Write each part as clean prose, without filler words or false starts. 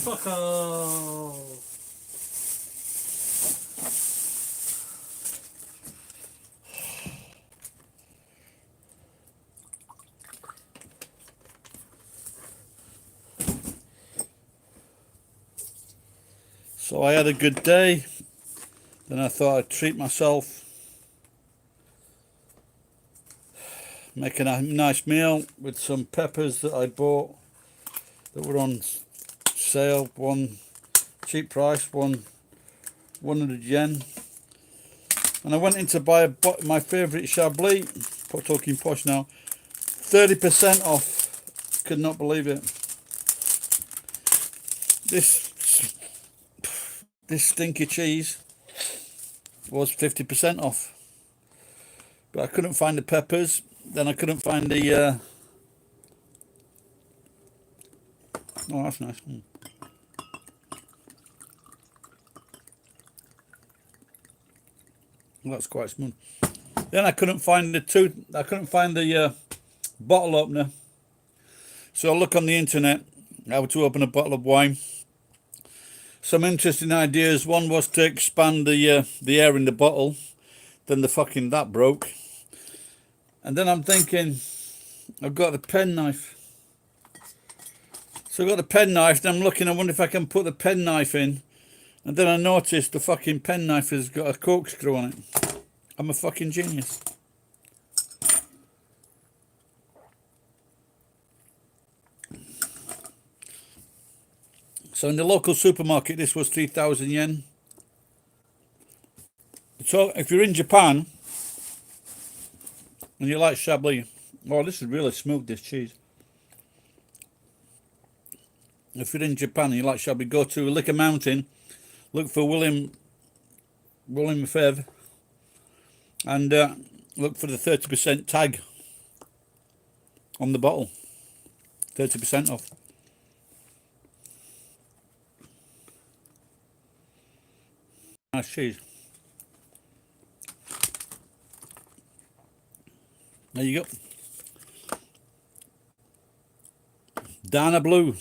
Fuck off. So I had a good day. Then I thought I'd treat myself. Making a nice meal with some peppers that I bought that were on sale. One cheap price, one 100 yen. And I went in to buy my favourite Chablis, talking posh now, 30% off. Could not believe it. This stinky cheese was 50% off. But I couldn't find the peppers. Then I couldn't find the... Oh, that's nice. Well, that's quite smooth. Then I couldn't find the bottle opener. So I look on the internet how to open a bottle of wine. Some interesting ideas. One was to expand the air in the bottle. Then that broke. And then I'm thinking, I've got a penknife. So I've got a penknife, and I'm looking, I wonder if I can put the penknife in. And then I noticed the fucking penknife has got a corkscrew on it. I'm a fucking genius. So in the local supermarket, this was 3,000 yen. So if you're in Japan, and you like Chablis, oh, this is really smooth, this cheese. If you're in Japan and you like Chablis, go to Liquor Mountain, look for Willuam Fevre, and look for the 30% tag on the bottle. 30% off. Nice cheese. There you go. Dana Blue.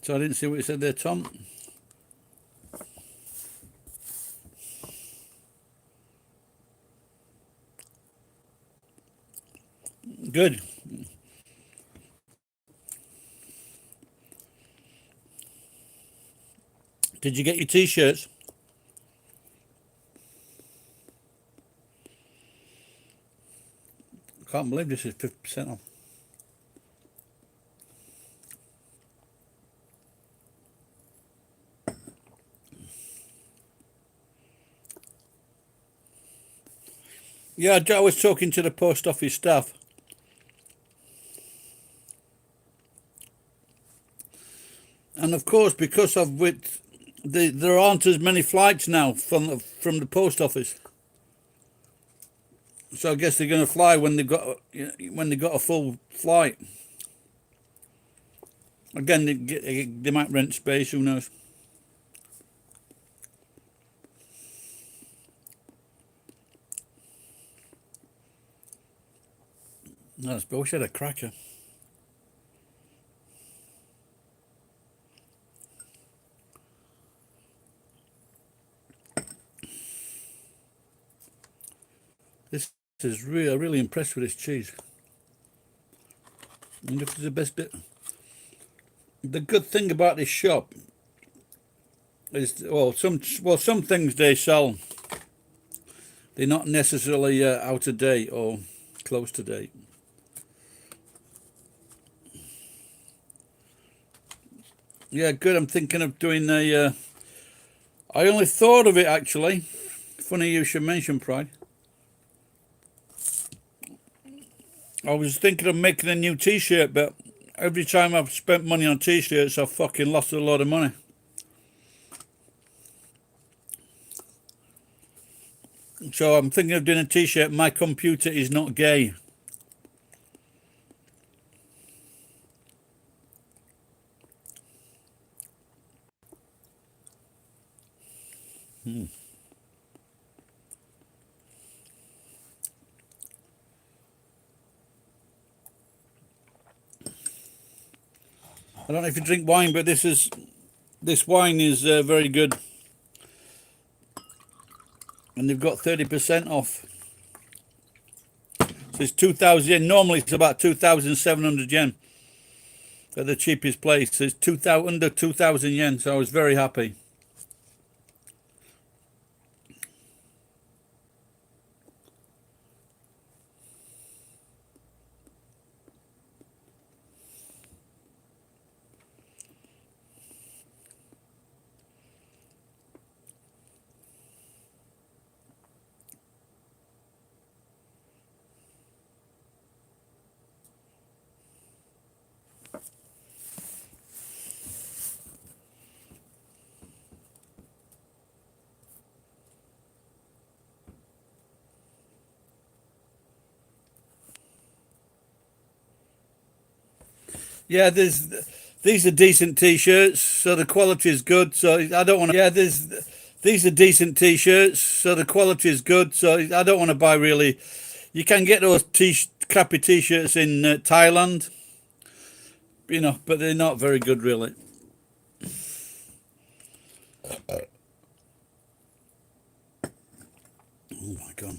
So I didn't see what you said there, Tom. Good. Did you get your t-shirts? I can't believe this is 50% off. Yeah, I was talking to the post office staff. And of course, because of which there aren't as many flights now from the post office. So I guess they're going to fly when they got a full flight. Again, they might rent space. Who knows? No, I wish I had a cracker. This is really impressed with this cheese. And this is the best bit. The good thing about this shop is, some things they sell, they're not necessarily out of date or close to date. Yeah, good. I'm thinking of doing I only thought of it actually. Funny you should mention Pride. I was thinking of making a new t-shirt, but every time I've spent money on t-shirts, I've fucking lost a lot of money. So I'm thinking of doing a t-shirt, "My computer is not gay." I don't know if you drink wine, but this wine is very good, and they've got 30% off. So it's 2,000 yen. Normally it's about 2,700 yen at the cheapest place. So it's 2,000 under 2,000 yen. So I was very happy. Yeah, these are decent t-shirts, so the quality is good. So I don't want to. Yeah, these are decent t-shirts, so the quality is good. So I don't want to buy really. You can get those crappy t-shirts in Thailand, but they're not very good really. Oh my god.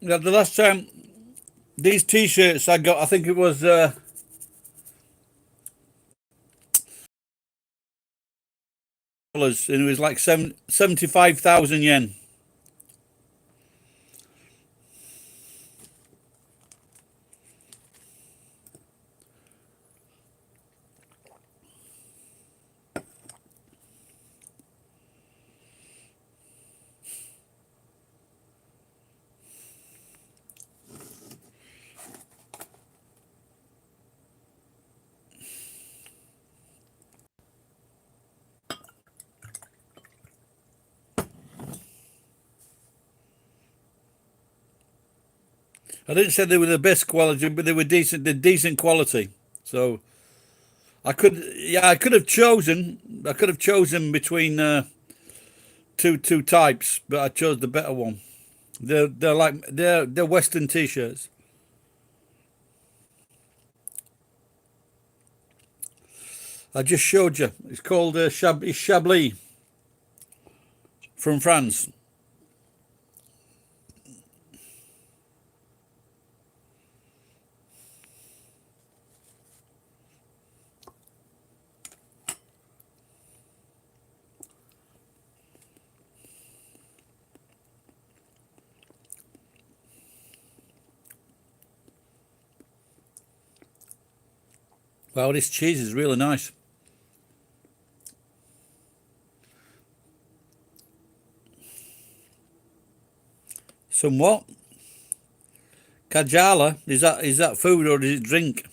Yeah, the last time these t-shirts I got, I think it was dollars, and it was like 75,000 yen. I didn't say they were the best quality, but they were decent. They're decent quality. So I could have chosen. I could have chosen between two types, but I chose the better one. They're Western t-shirts. I just showed you. It's called Chablis from France. Wow, this cheese is really nice. Somewhat. Kajala, is that food or is it drink?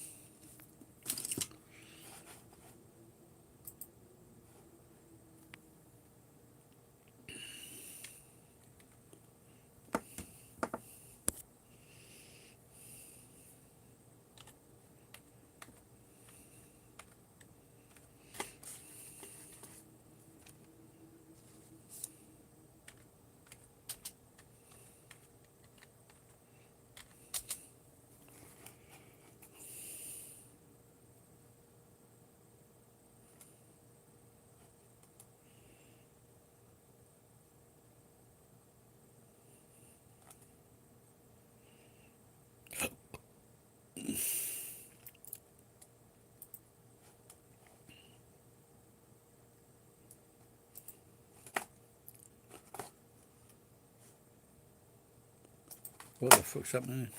What the fuck's happening here?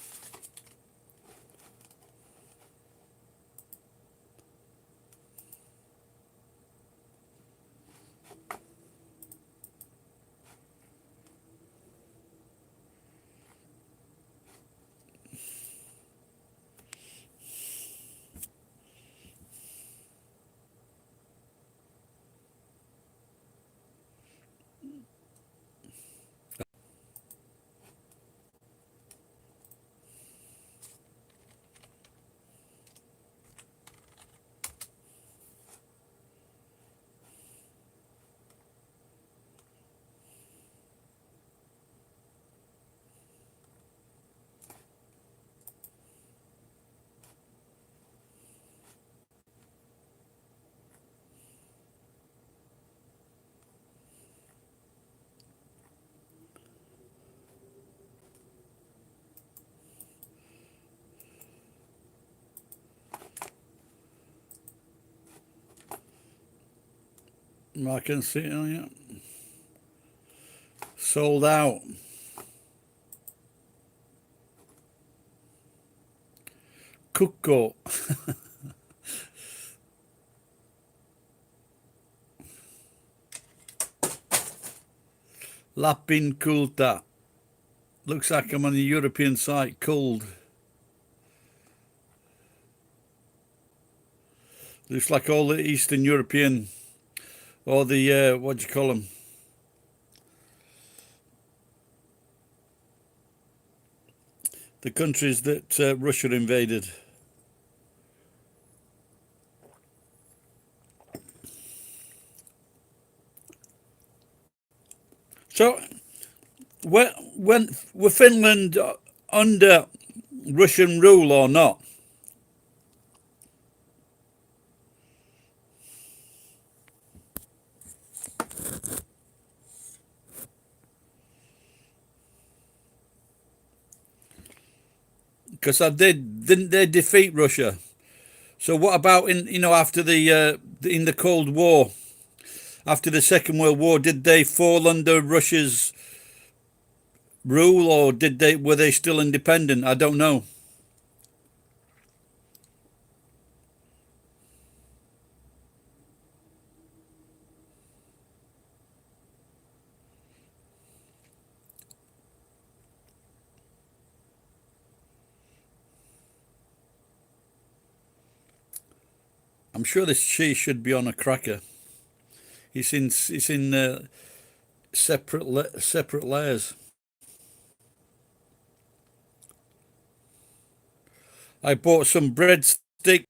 I can see it. Oh, yeah. Sold out. Cucco. Lapin Kulta. Looks like I'm on the European site. Cold. Looks like all the Eastern European, or the, what do you call them? The countries that Russia invaded. So, when were Finland under Russian rule or not? Because didn't they defeat Russia? So what about after the in the Cold War, after the Second World War, did they fall under Russia's rule, or were they still independent? I don't know. I'm sure this cheese should be on a cracker. It's in separate layers. I bought some breadstick.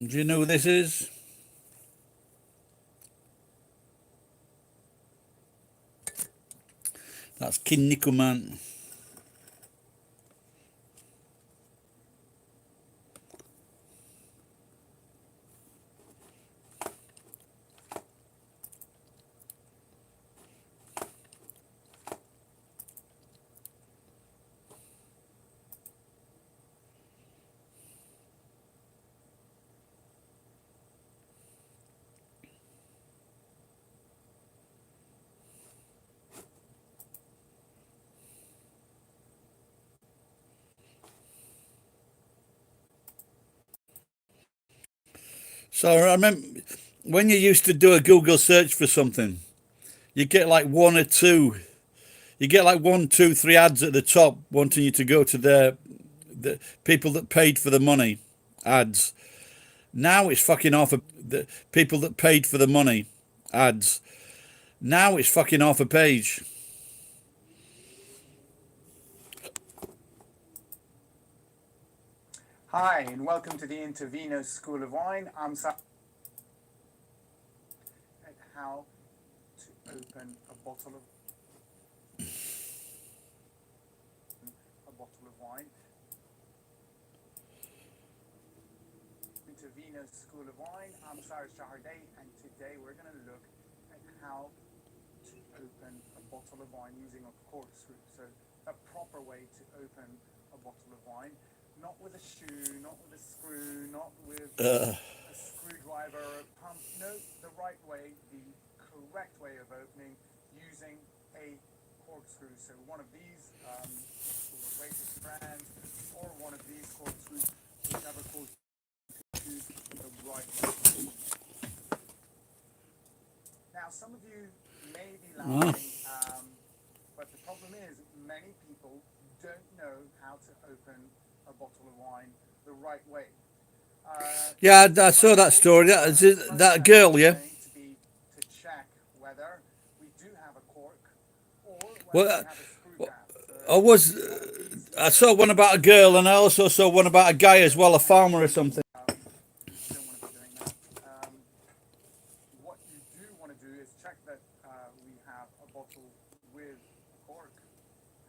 Do you know who this is? That's Kinnikuman. So I remember when you used to do a Google search for something, you get like one or two, you get like 1, 2, 3 ads at the top wanting you to go to the people that paid for the money ads. Now it's fucking off the people that paid for the money ads. Now it's fucking off a page. Hi, and welcome to the Intervino School of Wine. I'm at how to open a bottle of wine. Intervino School of Wine. I'm Cyrus Jaharday, and today we're going to look at how to open a bottle of wine using a corkscrew. So, a proper way to open a bottle of wine. Not with a shoe, not with a screw, not with a screwdriver or a pump. No, the right way, the correct way of opening using a corkscrew. So one of these greatest brands, or one of these corkscrews, whichever corkscrew you choose, the right way. Now, some of you may be laughing, but the problem is many people don't know how to open a bottle of wine the right way. Yeah, I saw that story. That girl, yeah. To check whether we do have a cork or whether Well, we have a screw cap. I saw one about a girl, and I also saw one about a guy as well, a farmer or something. You don't want to be doing that. What you do want to do is check that we have a bottle with a cork,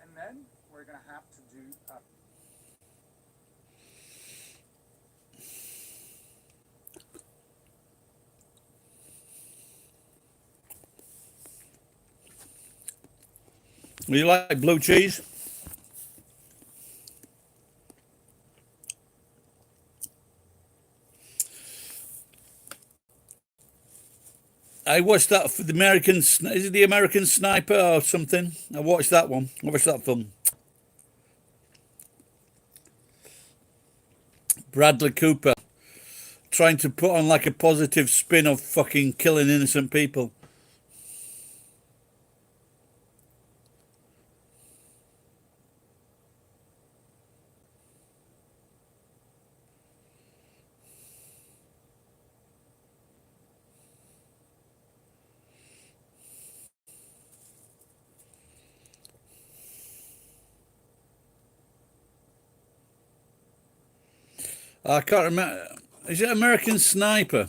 and then we're going to have to do You like blue cheese? I watched that for the American. Is it the American Sniper or something? I watched that one. I watched that film. Bradley Cooper trying to put on like a positive spin of fucking killing innocent people. I can't remember. Is it American Sniper?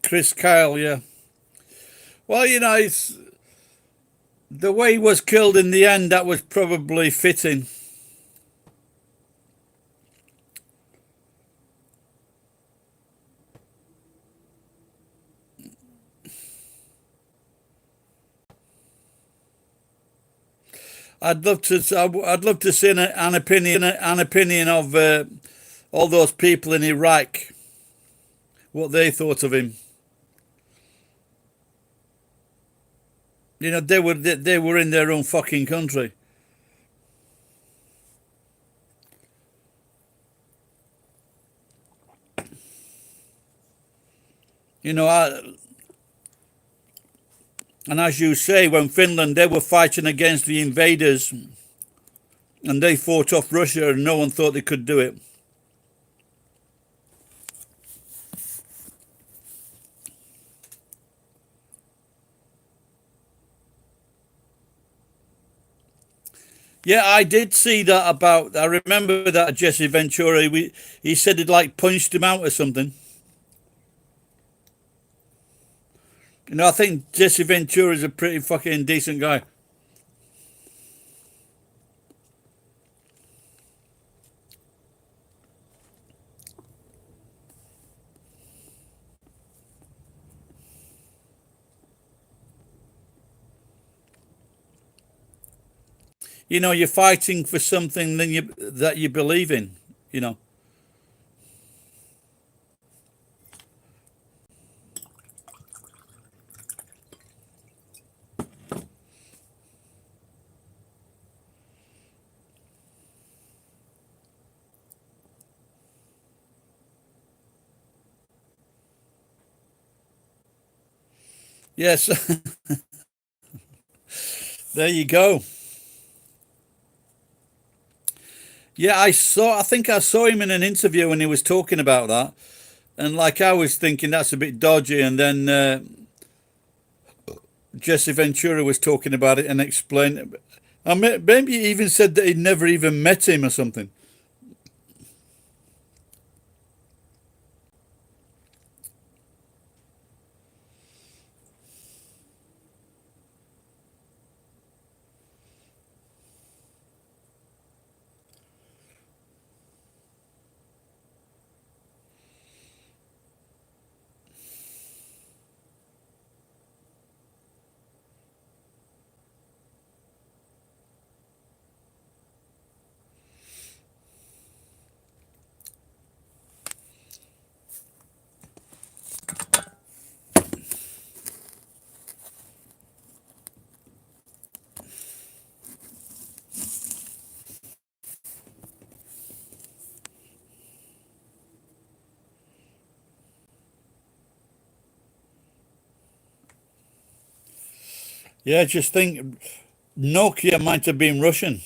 Chris Kyle, yeah. Well, it's the way he was killed in the end. That was probably fitting. I'd love to. I'd love to see an opinion of all those people in Iraq, what they thought of him. They were in their own fucking country. And as you say, when Finland, they were fighting against the invaders, and they fought off Russia, and no one thought they could do it. Yeah, I did see that about. I remember that Jesse Ventura. He said he'd like punched him out or something. I think Jesse Ventura is a pretty fucking decent guy. You're fighting for something that you believe in. You know. Yes. There you go. Yeah, I think I saw him in an interview when he was talking about that, and like I was thinking that's a bit dodgy, and then Jesse Ventura was talking about it and explained it. Maybe he even said that he'd never even met him or something. Yeah, just think Nokia might have been Russian.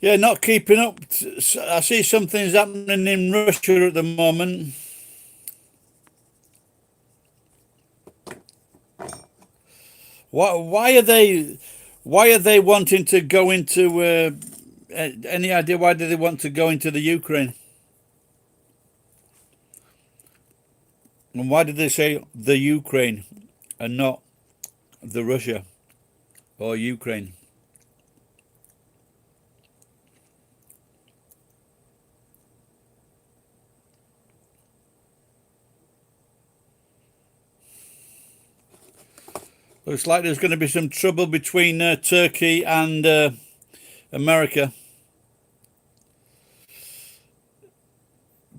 Yeah, not keeping up. I see some things happening in Russia at the moment. Why are they? Why are they wanting to go into? Any idea why do they want to go into the Ukraine? And why did they say the Ukraine and not the Russia or Ukraine? Looks like there's going to be some trouble between Turkey and America,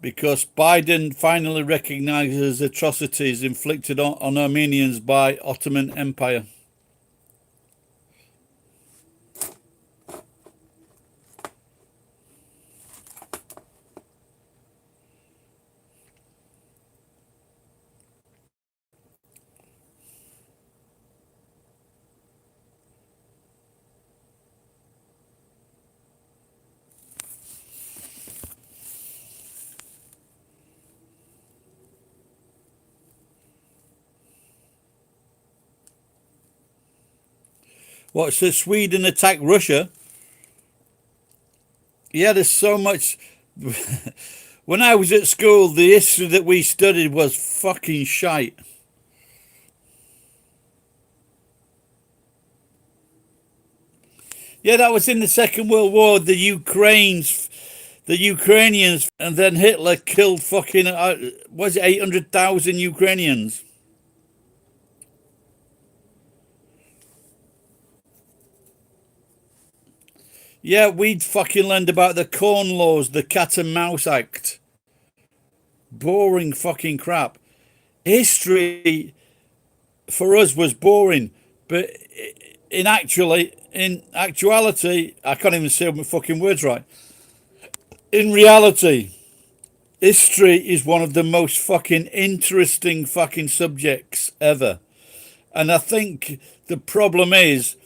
because Biden finally recognizes atrocities inflicted on Armenians by Ottoman Empire. What, so Sweden attacked Russia? Yeah, there's so much. When I was at school, the history that we studied was fucking shite. Yeah, that was in the Second World War. The Ukrainians, and then Hitler killed fucking, was it 800,000 Ukrainians? Yeah, we'd fucking learned about the Corn Laws, the Cat and Mouse Act. Boring fucking crap. History for us was boring, but in actuality, I can't even say my fucking words right. In reality, history is one of the most fucking interesting fucking subjects ever. And I think the problem is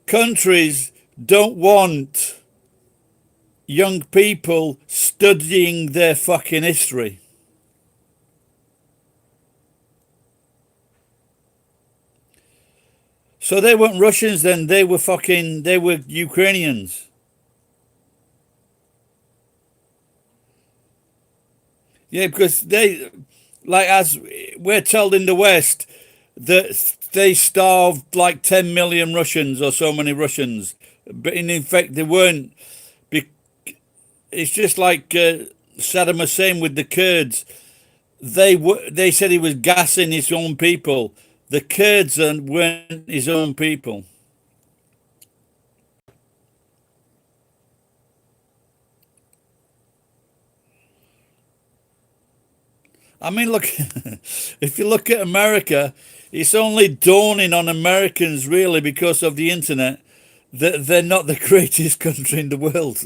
countries don't want young people studying their fucking history. So they weren't Russians then, they were Ukrainians. Yeah, because they, like as we're told in the West, that they starved like 10 million Russians or so many Russians. But in fact, they weren't. It's just like Saddam Hussein with the Kurds. They said he was gassing his own people. The Kurds weren't his own people. I mean, look, if you look at America, it's only dawning on Americans really because of the internet that they're not the greatest country in the world.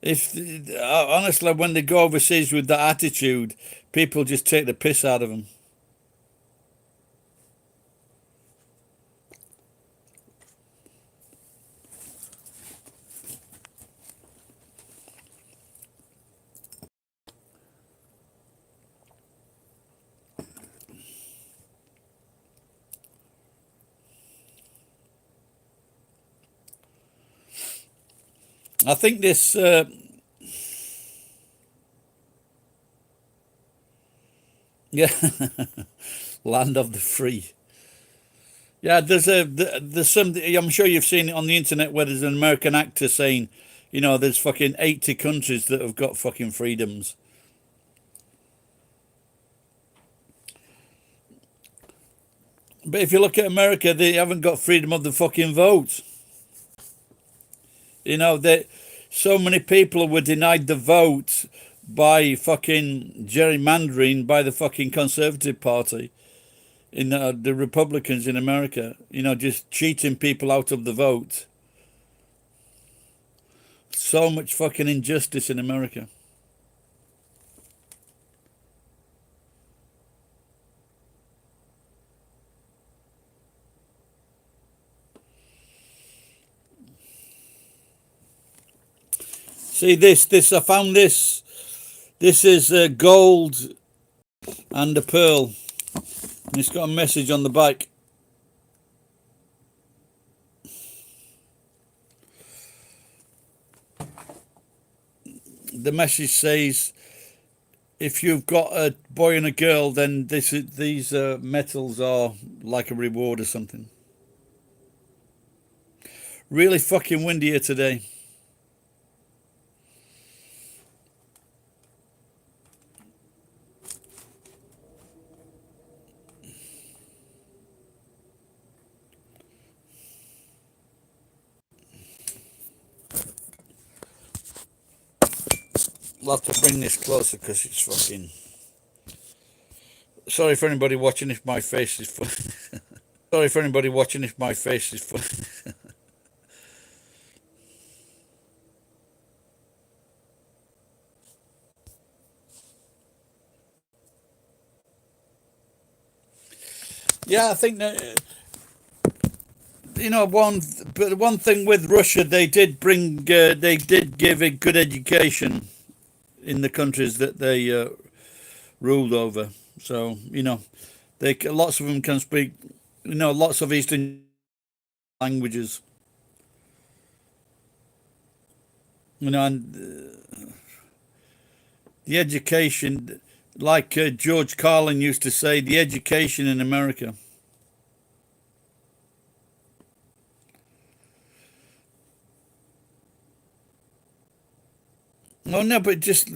If honestly, when they go overseas with that attitude, people just take the piss out of them. I think this, yeah, land of the free. Yeah, there's some. I'm sure you've seen it on the internet where there's an American actor saying, there's fucking 80 countries that have got fucking freedoms. But if you look at America, they haven't got freedom of the fucking vote. That so many people were denied the vote by fucking gerrymandering by the fucking Conservative Party in the Republicans in America. Just cheating people out of the vote. So much fucking injustice in America. See this. I found this. This is gold and a pearl. And it's got a message on the back. The message says, if you've got a boy and a girl, then these metals are like a reward or something. Really fucking windy here today. I'll have to bring this closer because it's fucking... Sorry for anybody watching if my face is funny. Sorry for anybody watching if my face is funny. Yeah, I think that but one thing with Russia, they did give a good education in the countries that they ruled over. So they lots of them can speak, lots of Eastern languages. And the education, like George Carlin used to say, the education in America. Oh no, but just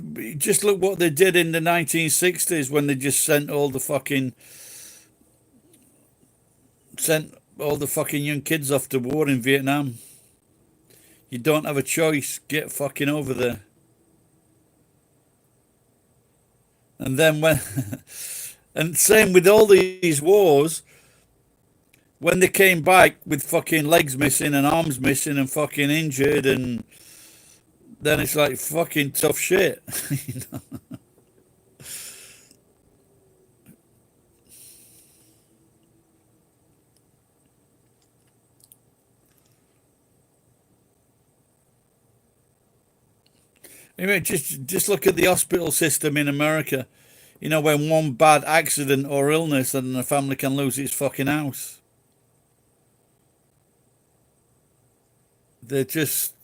look what they did in the 1960s when they just sent all the fucking young kids off to war in Vietnam. You don't have a choice. Get fucking over there. And then and same with all these wars, when they came back with fucking legs missing and arms missing and fucking injured, and then it's like fucking tough shit. I mean, just look at the hospital system in America. When one bad accident or illness, then the family can lose its fucking house. They just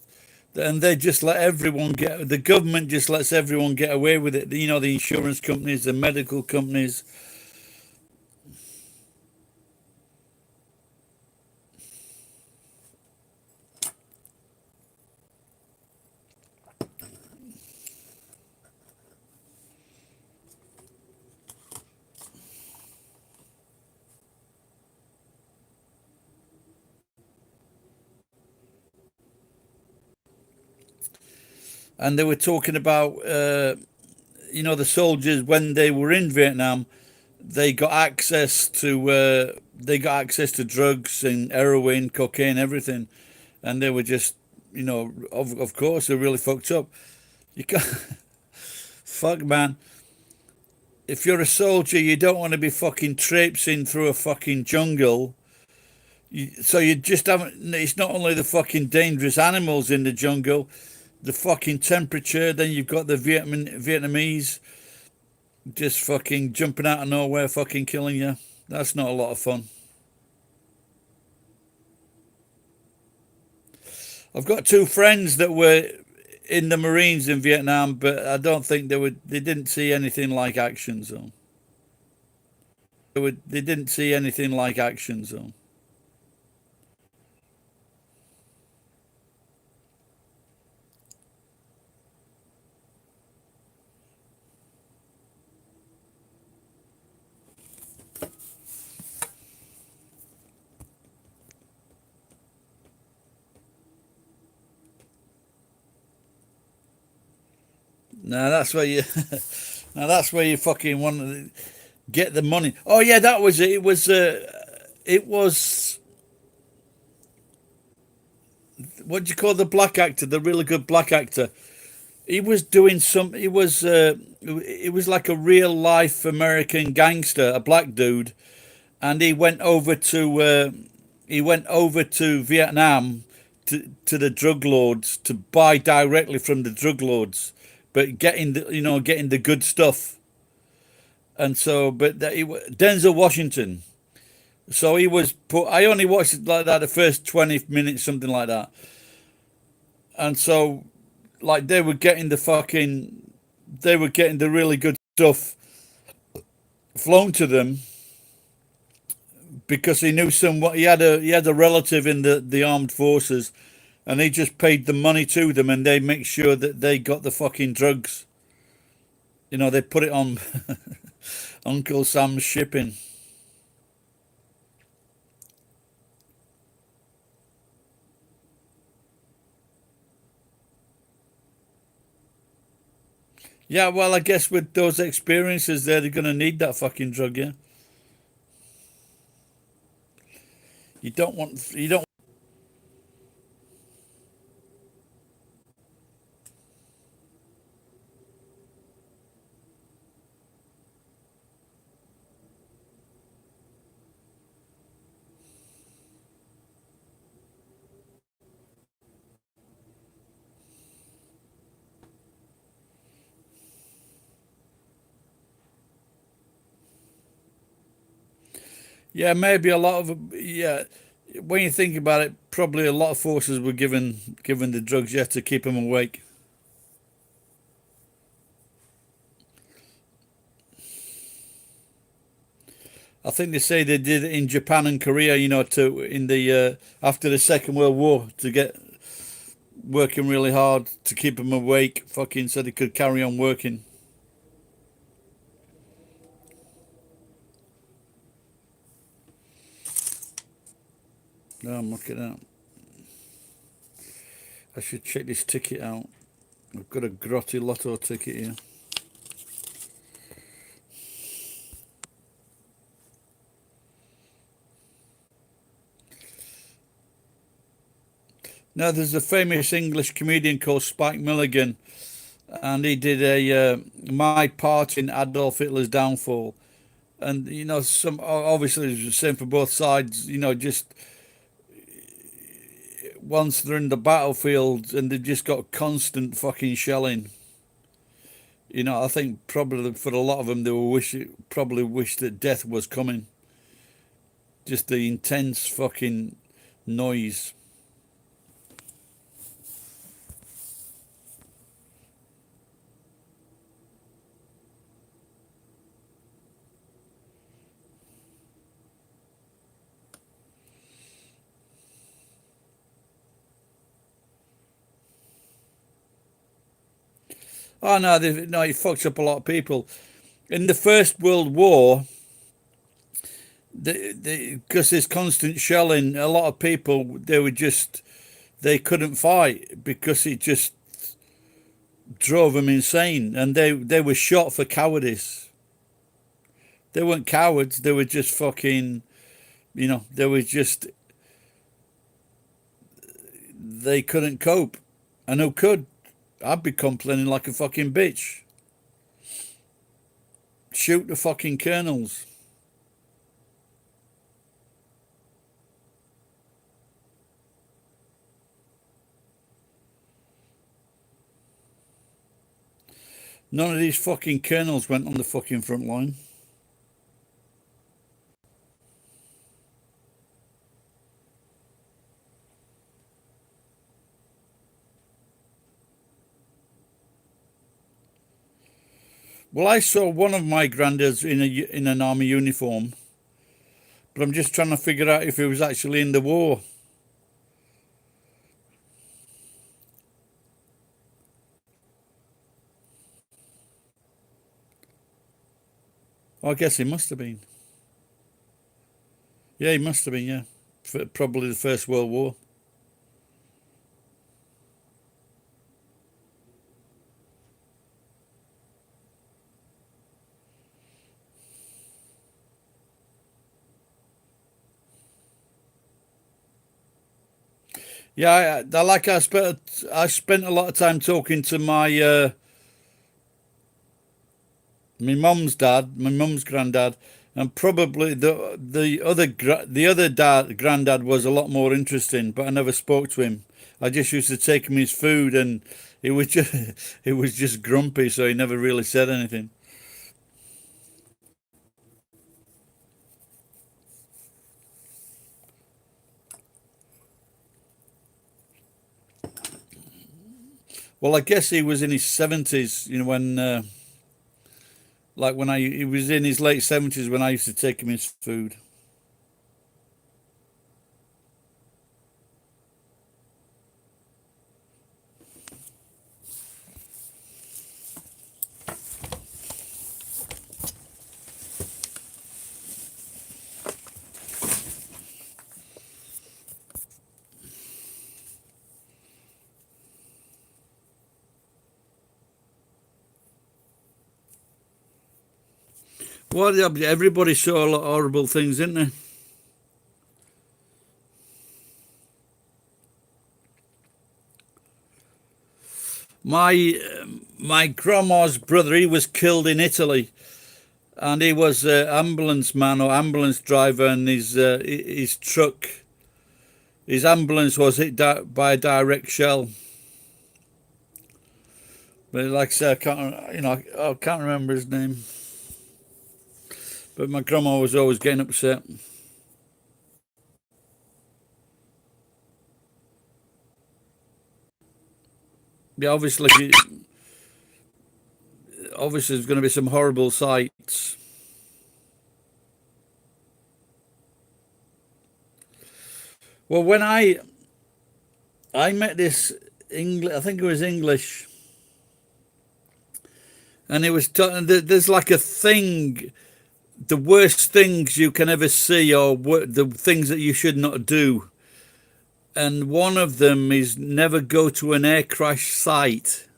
let everyone the government just lets everyone get away with it. The insurance companies, the medical companies. And they were talking about, the soldiers when they were in Vietnam, they got access to drugs and heroin, cocaine, everything, and they were just, of course, they're really fucked up. You can't, fuck, man. If you're a soldier, you don't want to be fucking traipsing through a fucking jungle. So you just haven't. It's not only the fucking dangerous animals in the jungle, the fucking temperature. Then you've got the Vietnamese just fucking jumping out of nowhere, fucking killing you. That's not a lot of fun. I've got two friends that were in the Marines in Vietnam, but I don't think they didn't see anything like action zone. They didn't see anything like action zone. Now that's where you now that's where you fucking want to get the money. Oh yeah, that was it. It was what do you call the black actor, the really good black actor? He was doing some. It was like a real life American gangster, a black dude, and he went over to Vietnam to the drug lords to buy directly from the drug lords, but getting getting the good stuff. And so, but Denzel Washington. So he was put. I only watched it like that the first 20 minutes, something like that. And so, like they were getting the really good stuff flown to them because he knew someone. He had a relative in the armed forces, and he just paid the money to them, and they make sure that they got the fucking drugs. They put it on Uncle Sam's shipping. Yeah, well, I guess with those experiences there, they're gonna need that fucking drug, yeah. You don't. Yeah, maybe a lot of yeah. When you think about it, probably a lot of forces were given the drugs, yeah, to keep them awake. I think they say they did it in Japan and Korea, to in the after the Second World War to get working really hard to keep them awake, fucking so they could carry on working. No, I'm looking at. I should check this ticket out. I've got a Grotti Lotto ticket here. Now, there's a famous English comedian called Spike Milligan, and he did a my part in Adolf Hitler's downfall. And some obviously it's the same for both sides. Just once they're in the battlefield and they've just got constant fucking shelling. I think probably for a lot of them, probably wish that death was coming. Just the intense fucking noise. Oh no, no, he fucked up a lot of people. In the First World War, because there's constant shelling, a lot of people they couldn't fight because it just drove them insane, and they were shot for cowardice. They weren't cowards. They were just fucking, they were just they couldn't cope, and who could? I'd be complaining like a fucking bitch. Shoot the fucking colonels. None of these fucking colonels went on the fucking front line. Well, I saw one of my granddads in an army uniform, but I'm just trying to figure out if he was actually in the war. I guess he must have been. Yeah, he must have been, yeah. Probably the First World War. Yeah, I spent a lot of time talking to my mum's dad, my mum's granddad, and probably the other granddad was a lot more interesting, but I never spoke to him. I just used to take him his food, and he was just he was just grumpy, so he never really said anything. Well, I guess he was in his 70s, you know, when like when he was in his late 70s when I used to take him his food. Well, yeah, everybody saw a lot of horrible things, didn't they? My grandma's brother, he was killed in Italy, and he was an ambulance man or ambulance driver, and his truck, his ambulance was hit by a direct shell. But like I said, I can't, you know, I can't remember his name. But my grandma was always getting upset. Yeah, obviously there's going to be some horrible sights. Well, when I met this English, I think it was English, and it was there's like a thing, the worst things you can ever see, or the things that you should not do. And one of them is never go to an air crash site.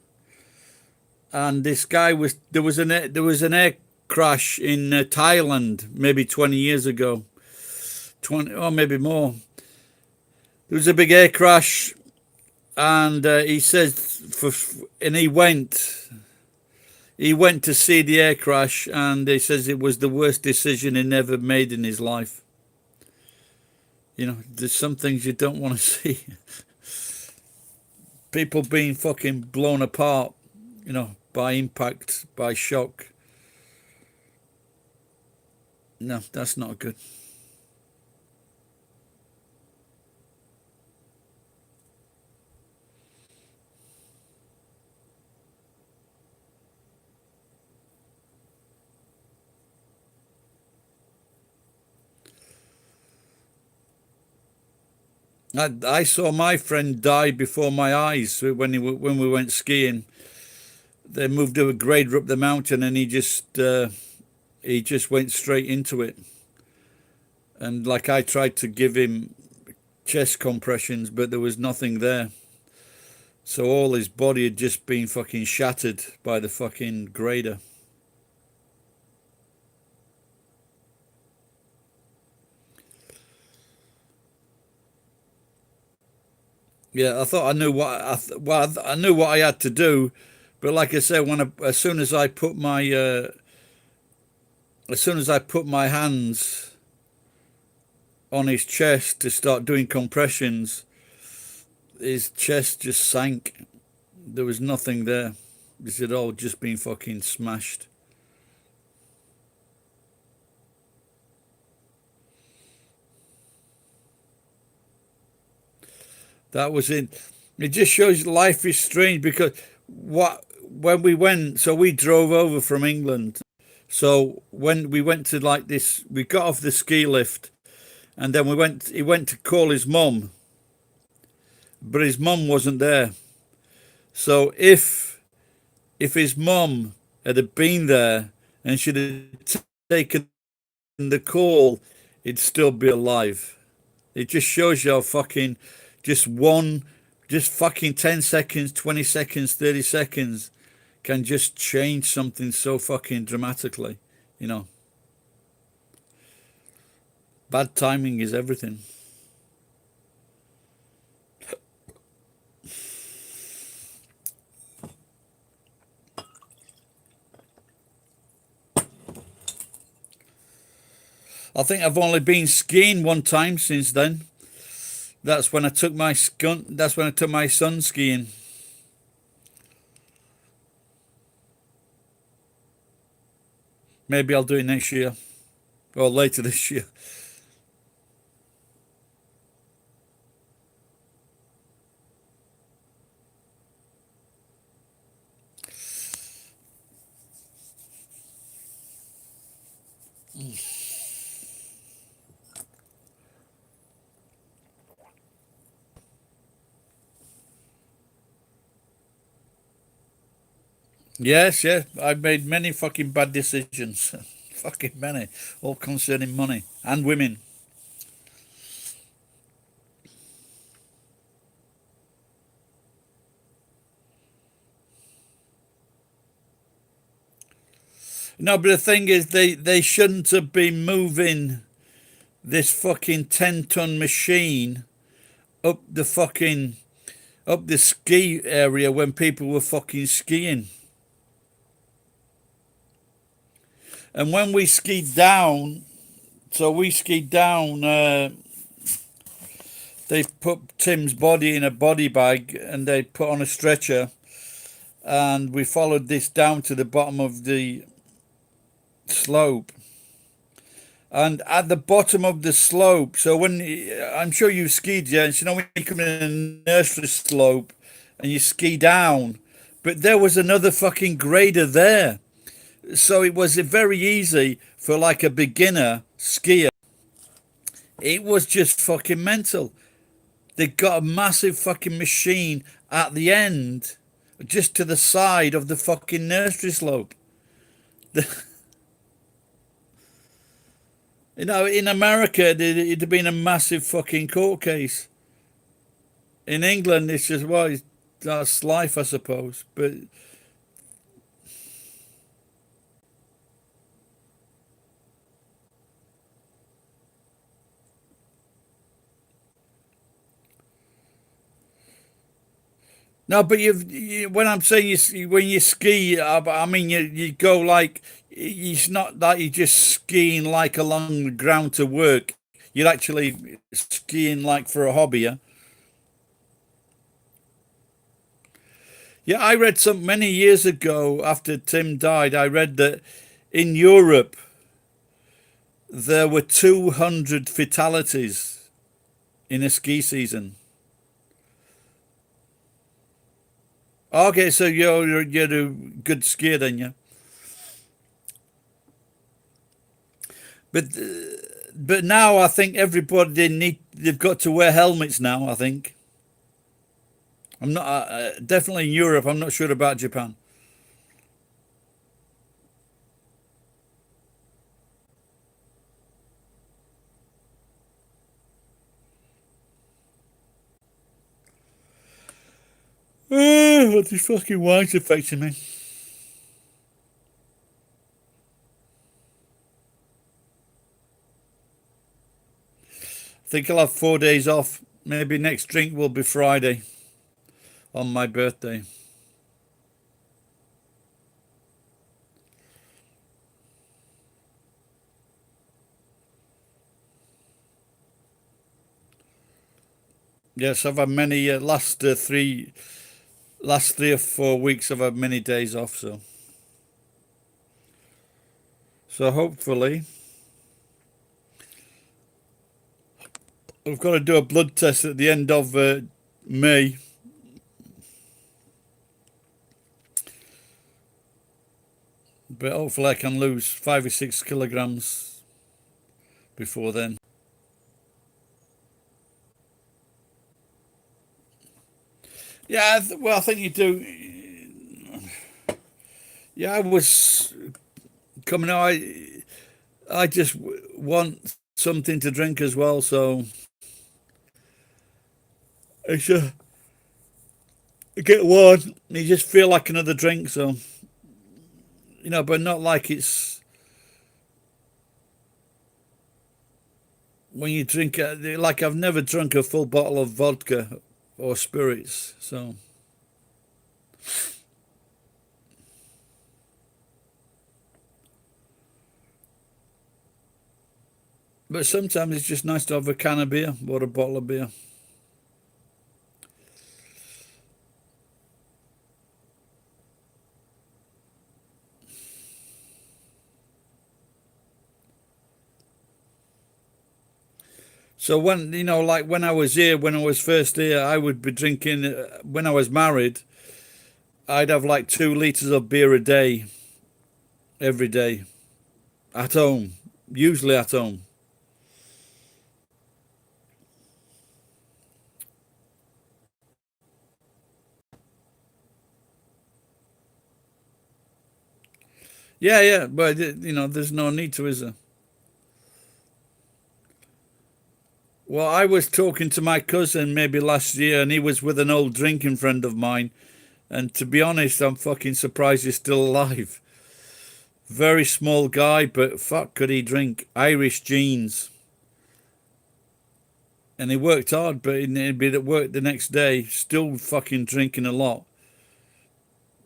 And this guy there was an air crash in Thailand maybe 20 years ago, 20 or maybe more. There was a big air crash, and he says and he went to see the air crash, and he says it was the worst decision he never made in his life. You know, there's some things you don't want to see. People being fucking blown apart, you know, by impact, by shock. No, that's not good. I saw my friend die before my eyes when we went skiing. They moved a grader up the mountain, and he just went straight into it. And like, I tried to give him chest compressions, but there was nothing there. So all his body had just been fucking shattered by the fucking grader. Yeah, I thought I knew I knew what I had to do, but like I said, as soon as I put my hands on his chest to start doing compressions, his chest just sank. There was nothing there. It had all just been fucking smashed. That was it. It just shows life is strange, because when we went, so we drove over from England. So when we went to like this, we got off the ski lift, and then he went to call his mum, but his mum wasn't there. So if his mum had been there and she'd have taken the call, he'd still be alive. It just shows you how fucking just fucking 10 seconds, 20 seconds, 30 seconds can just change something so fucking dramatically, you know. Bad timing is everything. I think I've only been skiing one time since then. That's when I took my son skiing. Maybe I'll do it next year or later this year. Yes, yes. I've made many fucking bad decisions. Fucking many. All concerning money and women. No, but the thing is, they shouldn't have been moving this fucking 10-ton machine up the ski area when people were fucking skiing. And when we skied down, they put Tim's body in a body bag and they put on a stretcher, and we followed this down to the bottom of the slope. And at the bottom of the slope, so I'm sure you've skied, yeah, and you know when you come in a nursery slope and you ski down, but there was another fucking grader there. So it was very easy for like a beginner skier. It was just fucking mental. They got a massive fucking machine at the end, just to the side of the fucking nursery slope. You know, in America, it'd have been a massive fucking court case. In England, it's just, well, that's life, I suppose. But no, but when I'm saying when you ski, I mean you go like, it's not that you're just skiing like along the ground to work. You're actually skiing like for a hobby, yeah? Yeah, I read some many years ago after Tim died. I read that in Europe there were 200 fatalities in a ski season. Okay, so you're a good skier then, yeah. But but now I think they've got to wear helmets now. I think I'm not definitely in Europe. I'm not sure about Japan. What this fucking wine's affecting me. I think I'll have 4 days off. Maybe next drink will be Friday on my birthday. Yes, I've had many last 3 or 4 weeks. I've had many days off, so hopefully I've got to do a blood test at the end of May. But hopefully I can lose 5 or 6 kilograms before then. Yeah, well, I think you do. Yeah, I was coming out. I just want something to drink as well, so it's get one. You just feel like another drink, so but not like it's when you drink it. Like I've never drunk a full bottle of vodka or spirits, so. But sometimes it's just nice to have a can of beer or a bottle of beer. So when, like when I was here, when I was first here, I would be drinking, when I was married, I'd have like 2 liters of beer a day, every day, at home, usually at home. Yeah, yeah, but there's no need to, is there? Well, I was talking to my cousin maybe last year, and he was with an old drinking friend of mine. And to be honest, I'm fucking surprised he's still alive. Very small guy, but fuck, could he drink? Irish genes. And he worked hard, but he'd be at work the next day, still fucking drinking a lot.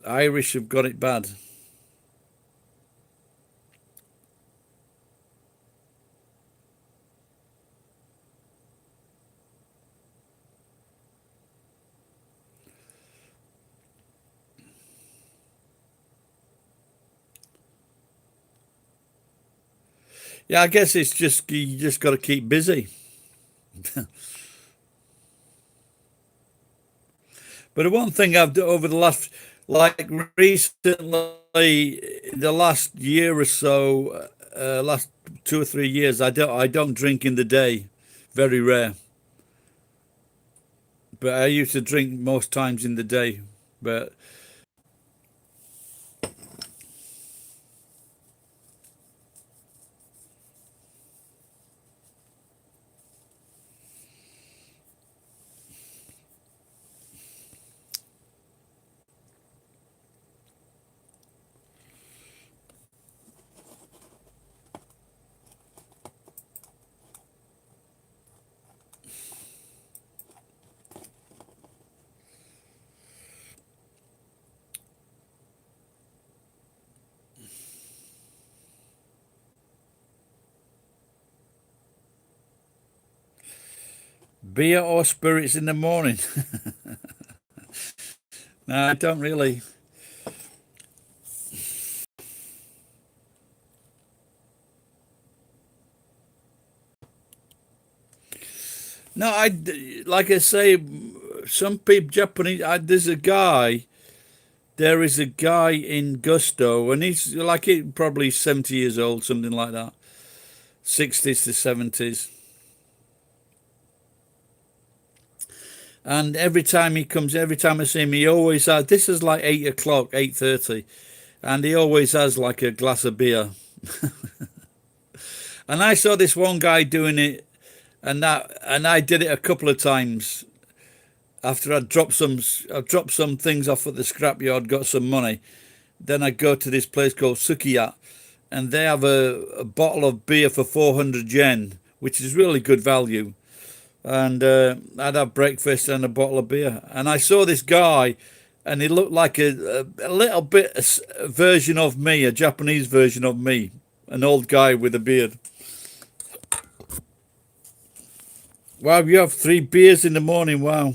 Irish have got it bad. Yeah, I guess it's just you just got to keep busy. But the one thing I've done over the last, like recently, the last year or so, last 2 or 3 years, I don't drink in the day, very rare. But I used to drink most times in the day. But beer or spirits in the morning? No, I don't really. No, like I say, some people Japanese. There is a guy in Gusto, and he's like probably 70 years old, something like that, 60s to 70s. And every time he comes, every time I see him, he always has. This is like 8 o'clock, 8:30, and he always has like a glass of beer. And I saw this one guy doing it, and I did it a couple of times after I dropped some things off at the scrapyard, got some money. Then I go to this place called Sukiya, and they have a bottle of beer for 400 yen, which is really good value. And I'd have breakfast and a bottle of beer. And I saw this guy, and he looked like a little bit a version of me, a Japanese version of me, an old guy with a beard. Wow, you have 3 beers in the morning. Wow.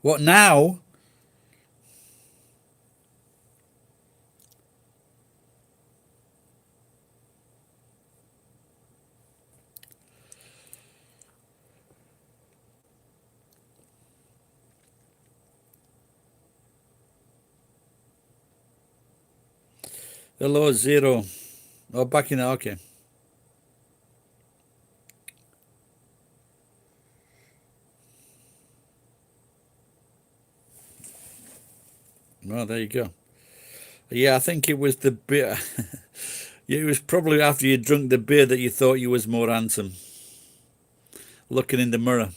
What now? Hello, Zero. Oh, back in. Okay. Well, there you go. Yeah, I think it was the beer. It was probably after you drunk the beer that you thought you was more handsome, looking in the mirror.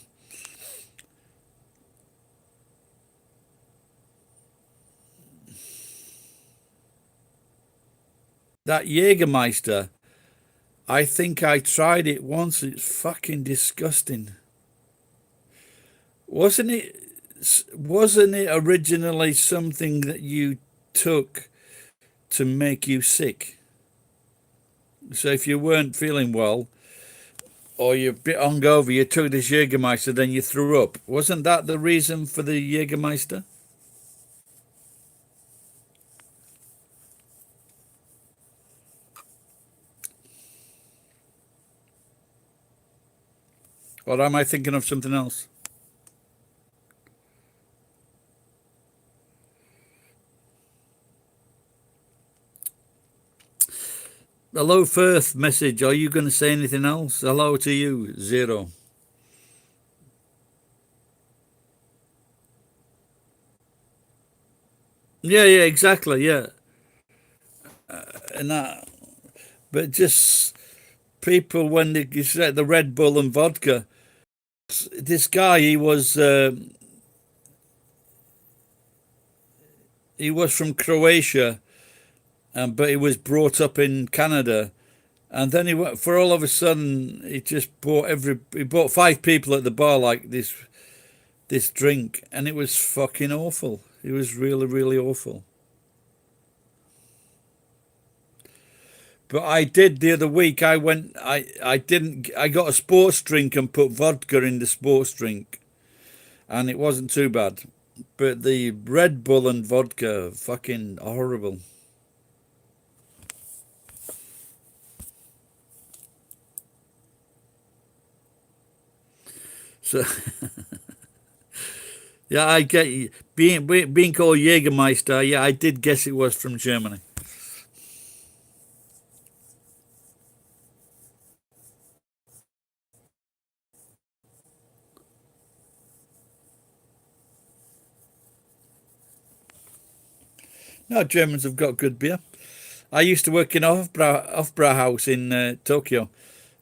That Jägermeister, I think I tried it once. It's fucking disgusting. Wasn't it? Wasn't it originally something that you took to make you sick? So if you weren't feeling well or you're a bit hungover, you took this Jägermeister, then you threw up. Wasn't that the reason for the Jägermeister? Or am I thinking of something else? Hello, Firth message. Are you going to say anything else? Hello to you, Zero. Yeah, exactly. Yeah, and that. But just people when you said the Red Bull and vodka. This guy, he was from Croatia, but he was brought up in Canada. And then for all of a sudden, he just he bought 5 people at the bar like this drink, and it was fucking awful. It was really, really awful. But I did the other week. I got a sports drink and put vodka in the sports drink, and it wasn't too bad. But the Red Bull and vodka, fucking horrible. So, yeah, I get you. Being called Jägermeister. Yeah, I did guess it was from Germany. No, Germans have got good beer. I used to work in off-brow house in Tokyo,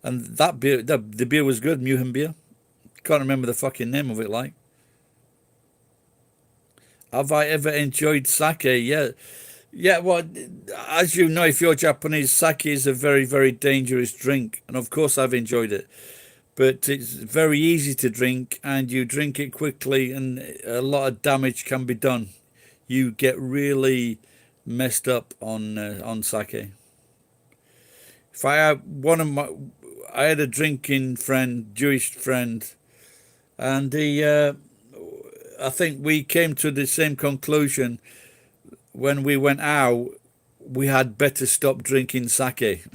and that beer, the beer was good, Muhen beer. Can't remember the fucking name of it. Like, have I ever enjoyed sake? Yeah, yeah. Well, as you know, if you're Japanese, sake is a very, very dangerous drink, and of course I've enjoyed it. But it's very easy to drink, and you drink it quickly, and a lot of damage can be done. You get really messed up on sake. If I had I had a drinking friend, Jewish friend, and I think we came to the same conclusion when we went out. We had better stop drinking sake.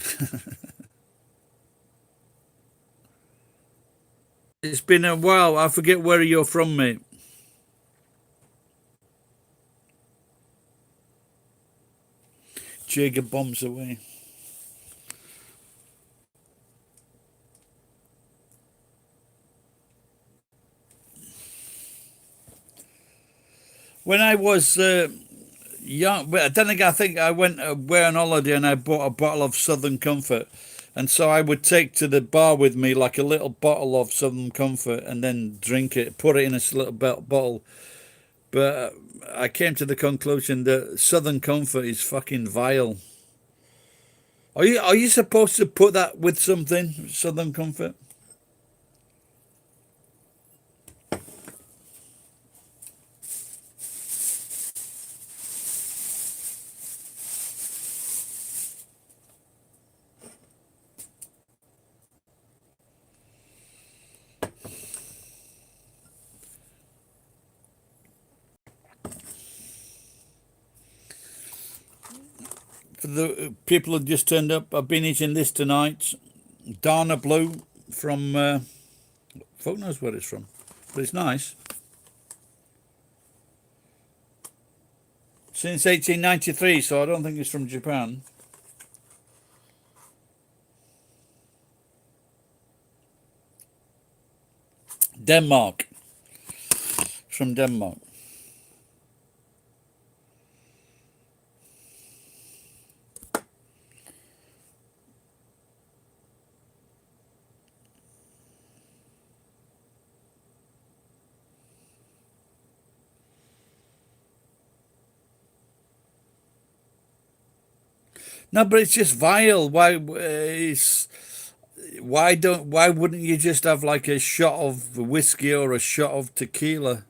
It's been a while. I forget where you're from, mate. Jaeger bombs away. When I was young, but then again, I think I went away on holiday and I bought a bottle of Southern Comfort. And so I would take to the bar with me like a little bottle of Southern Comfort and then drink it, put it in a little bottle. But I came to the conclusion that Southern Comfort is fucking vile. Are you supposed to put that with something, Southern Comfort? For the people who just turned up, I've been eating this tonight. Dana Blue from, fuck knows where it's from, but it's nice. Since 1893, so I don't think it's from Japan. Denmark. It's from Denmark. No, but it's just vile. Why wouldn't you just have like a shot of whiskey or a shot of tequila?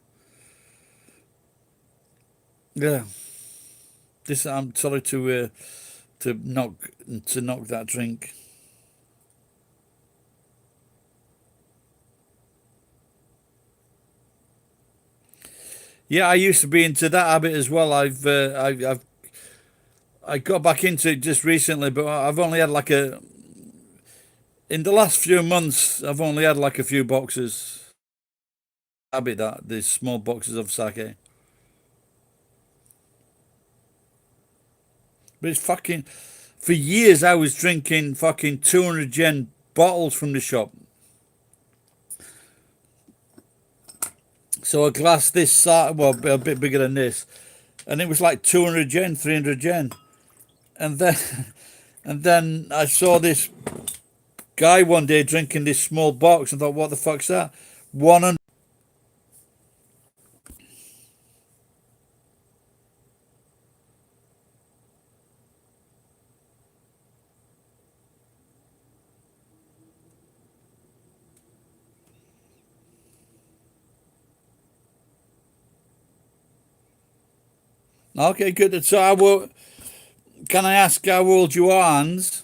Yeah. This I'm sorry to knock that drink. Yeah, I used to be into that habit as well. I got back into it just recently, but I've only had like In the last few months, I've only had like a few boxes. Habit that these small boxes of sake. But it's fucking. For years, I was drinking fucking 200 yen bottles from the shop. So a glass this size, well, a bit bigger than this, and it was like 200 yen, 300 yen. And then, and then I saw this guy one day drinking this small box and thought, what the fuck's that? 100. Okay, good. So I will. Can I ask how old you are, Hans?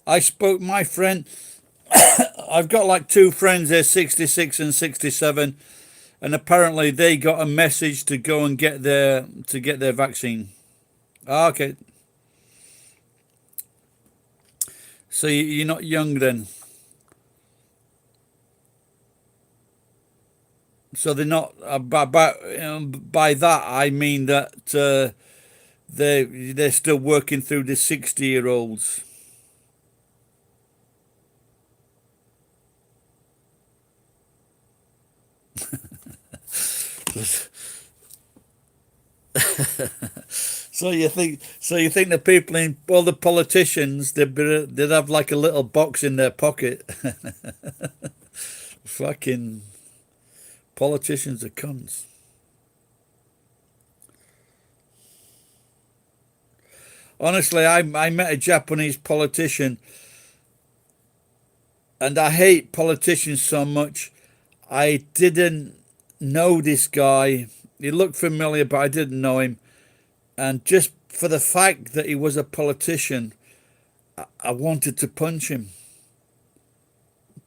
I spoke my friend. I've got like two friends. They're 66 and 67, and apparently they got a message to go and get their vaccine. Okay, so you're not young then. So they're not. By that I mean that they're still working through the 60-year-olds. So you think the people in all the politicians they'd have like a little box in their pocket. Fucking politicians are cunts. Honestly, I met a Japanese politician, and I hate politicians so much. I didn't know this guy. He looked familiar, but I didn't know him. And just for the fact that he was a politician, I wanted to punch him.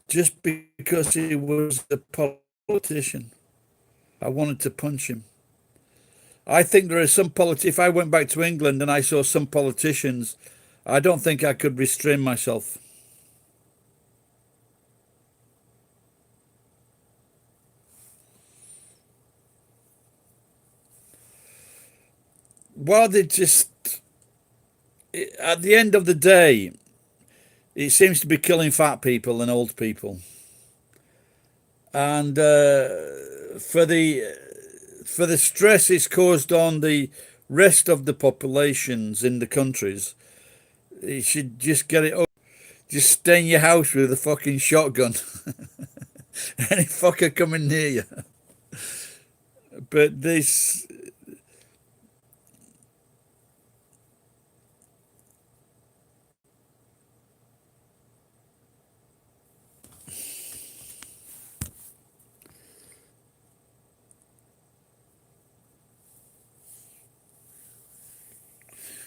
Just because he was a politician, I wanted to punch him. I think there are some if I went back to England and I saw some politicians, I don't think I could restrain myself. Well, they just, at the end of the day, it seems to be killing fat people and old people. And for the stress it's caused on the rest of the populations in the countries, you should just get it over. Just stay in your house with a fucking shotgun. Any fucker coming near you. But this.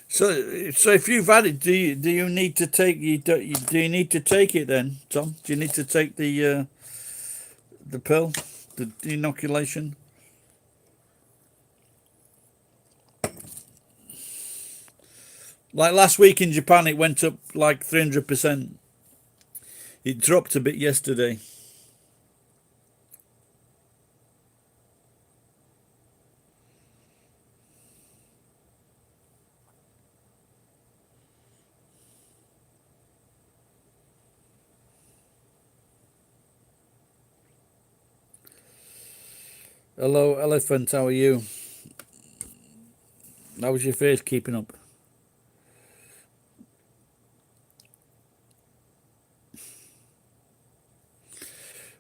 So if you've had it, do you need to take do you need to take it then, Tom? Do you need to take the pill, the inoculation? Like last week in Japan, it went up like 300%. It dropped a bit yesterday. Hello, Elephant. How are you? How was your face keeping up?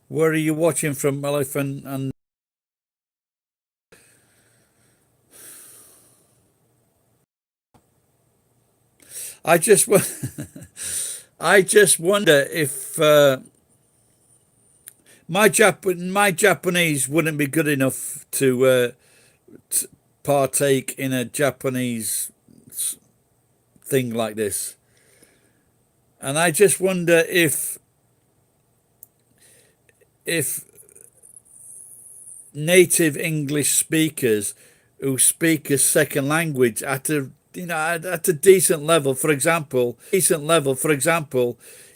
Where are you watching from, Elephant? And I just, I just wonder if my Japanese wouldn't be good enough to partake in a Japanese thing like this. And I just wonder if native English speakers who speak a second language at a at a decent level, for example,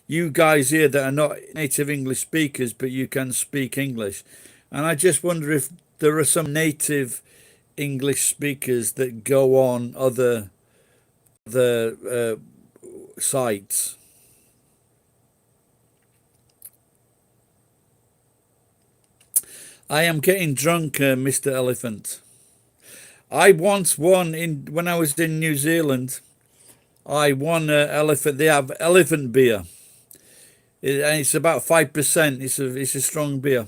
you guys here that are not native English speakers, but you can speak English. And I just wonder if there are some native English speakers that go on other sites. I am getting drunk, Mr. Elephant. I once won when I was in New Zealand. I won elephant. They have elephant beer, and it's about 5%. It's a strong beer,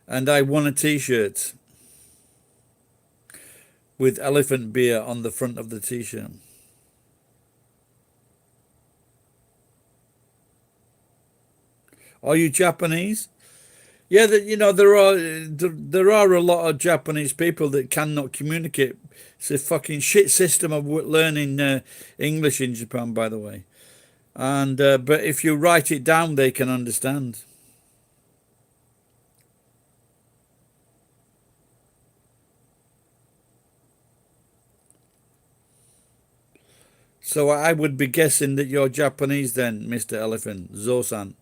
and I won a T-shirt with elephant beer on the front of the T-shirt. Are you Japanese? Yeah, there are a lot of Japanese people that cannot communicate. It's a fucking shit system of learning English in Japan, by the way. And but if you write it down, they can understand. So I would be guessing that you're Japanese then, Mr. Elephant, Zosan.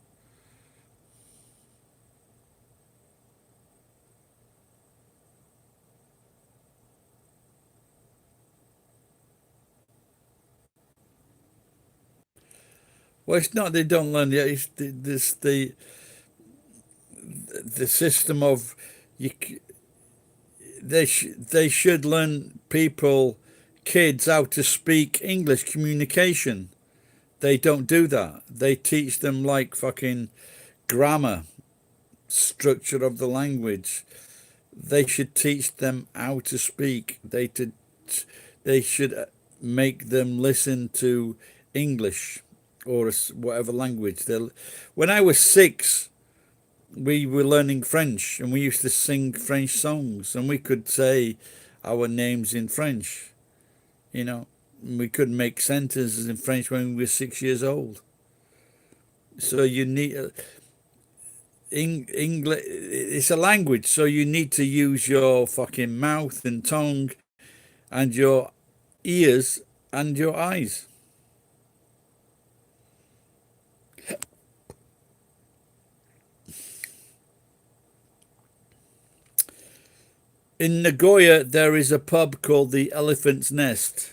Well, it's not they don't learn yet. It's the system of you. They should learn kids how to speak English communication. They don't do that. They teach them like fucking grammar, structure of the language. They should teach them how to speak. They should make them listen to English or whatever language. When I was 6, we were learning French, and we used to sing French songs, and we could say our names in French. We could make sentences in French when we were 6 years old. So you need English. It's a language, so you need to use your fucking mouth and tongue, and your ears and your eyes. In Nagoya, there is a pub called the Elephant's Nest.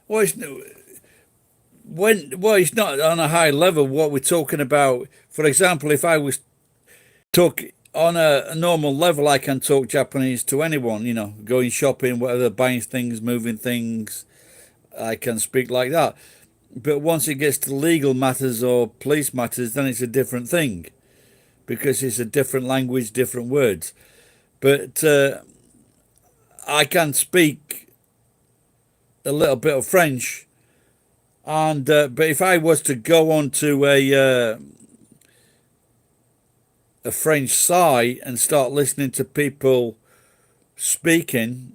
Well, it's not on a high level. What we're talking about, for example, if I was talk on a normal level, I can talk Japanese to anyone. Going shopping, whatever, buying things, moving things. I can speak like that. But once it gets to legal matters or police matters, then it's a different thing, because it's a different language, different words. But I can speak a little bit of French, and but if I was to go on to a French site and start listening to people speaking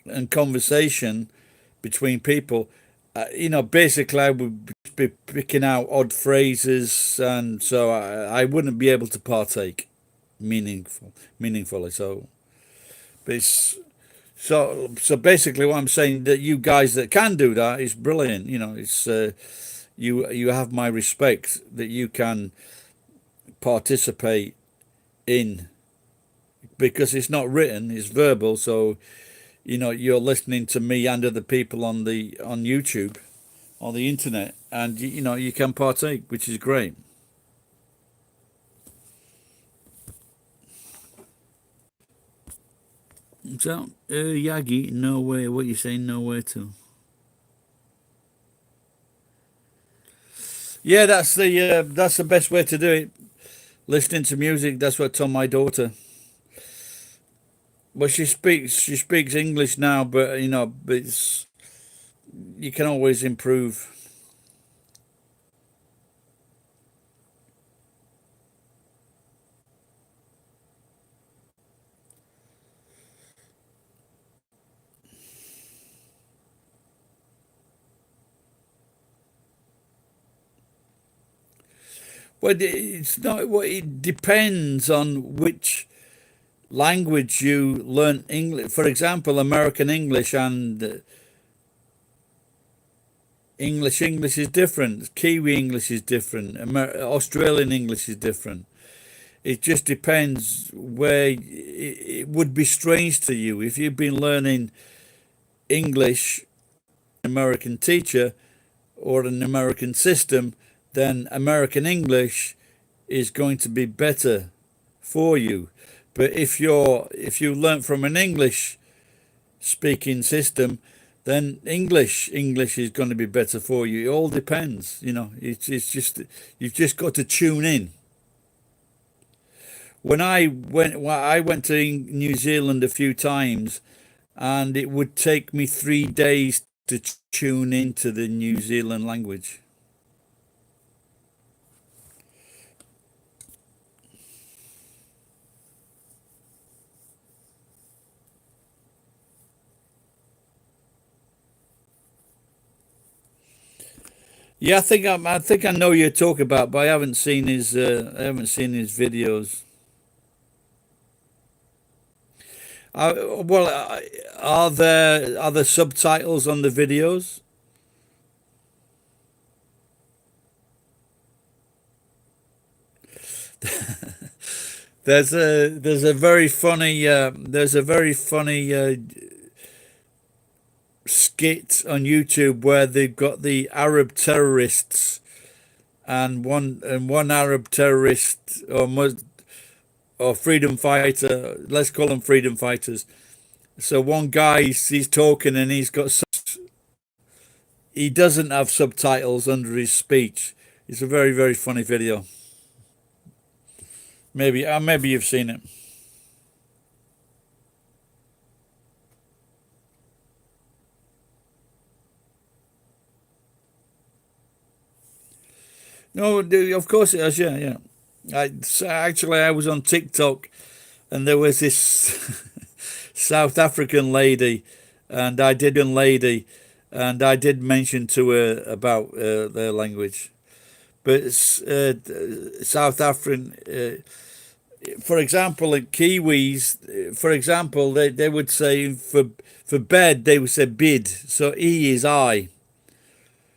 and conversation between people, basically I would be picking out odd phrases, and so I wouldn't be able to partake meaningfully. So, but it's so basically what I'm saying, that you guys that can do that is brilliant. you have my respect that you can participate in, because it's not written, it's verbal. So you're listening to me and other people on YouTube, on the internet, and you can partake, which is great. So Yagi, nowhere. What you saying? Nowhere to? Yeah, that's the best way to do it. Listening to music. That's what I told my daughter. Well, she speaks English now, but you can always improve. Well, it's not. Well, it depends on which language you learn English. For example, American English and English is different. Kiwi English is different. Australian English is different. It just depends where it would be strange to you if you've been learning English, American teacher or an American system, then American English is going to be better for you. But if you learn from an English speaking system, then English is going to be better for you. It all depends. It's just, you've just got to tune in. When I went to New Zealand a few times, and it would take me 3 days to tune into the New Zealand language. Yeah, I think I know you're talking about, but I haven't seen his videos. Well, are there subtitles on the videos? There's a very funny skit on YouTube where they've got the Arab terrorists, and one Arab terrorist or freedom fighter, let's call them freedom fighters. So one guy, he's talking and he doesn't have subtitles under his speech. It's a very, very funny video. Maybe you've seen it. No, of course it has. Yeah, yeah. Actually, I was on TikTok, and there was this South African lady, and I did mention to her about their language. But South African, for example, in Kiwis, for example, they would say for bed they would say bid, so E is I.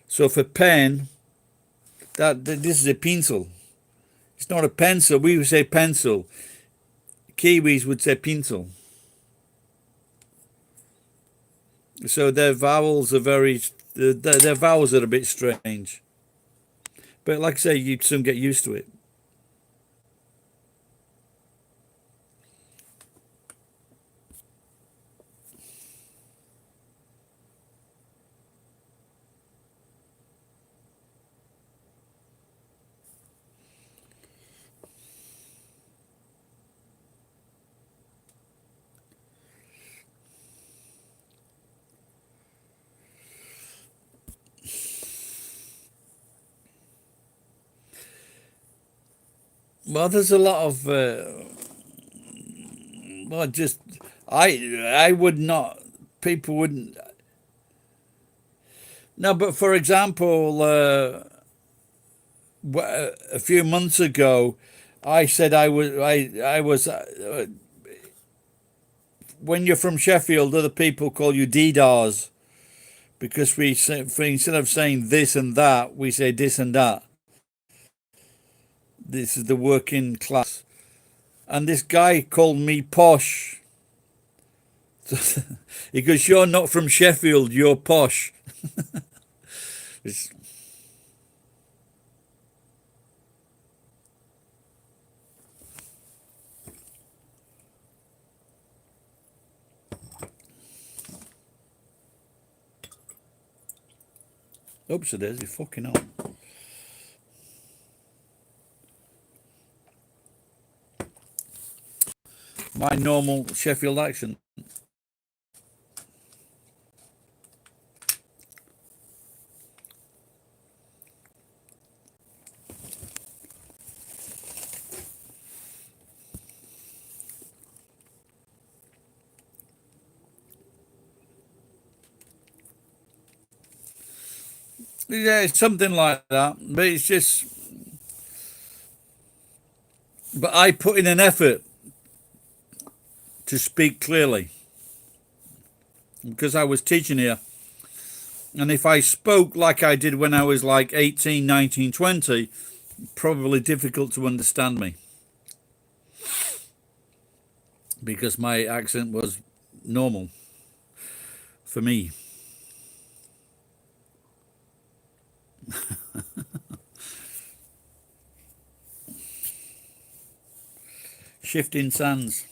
So for pen, this is a pencil. It's not a pencil. We would say pencil. Kiwis would say pencil. So their vowels are their vowels are a bit strange. But like I say, you'd soon get used to it. Well, there's a lot of well, just I would not. People wouldn't. No, but for example, a few months ago, I said I was when you're from Sheffield, other people call you Deedars. because we say, instead of saying this and that, we say this and that. This is the working class. And this guy called me posh. He goes, "You're not from Sheffield, you're posh." It's, oops, it is. You fucking hell. My normal Sheffield accent. Yeah, it's something like that. But it's just, but I put in an effort to speak clearly because I was teaching here. And if I spoke like I did when I was like 18, 19, 20, probably difficult to understand me because my accent was normal for me. Shifting sands.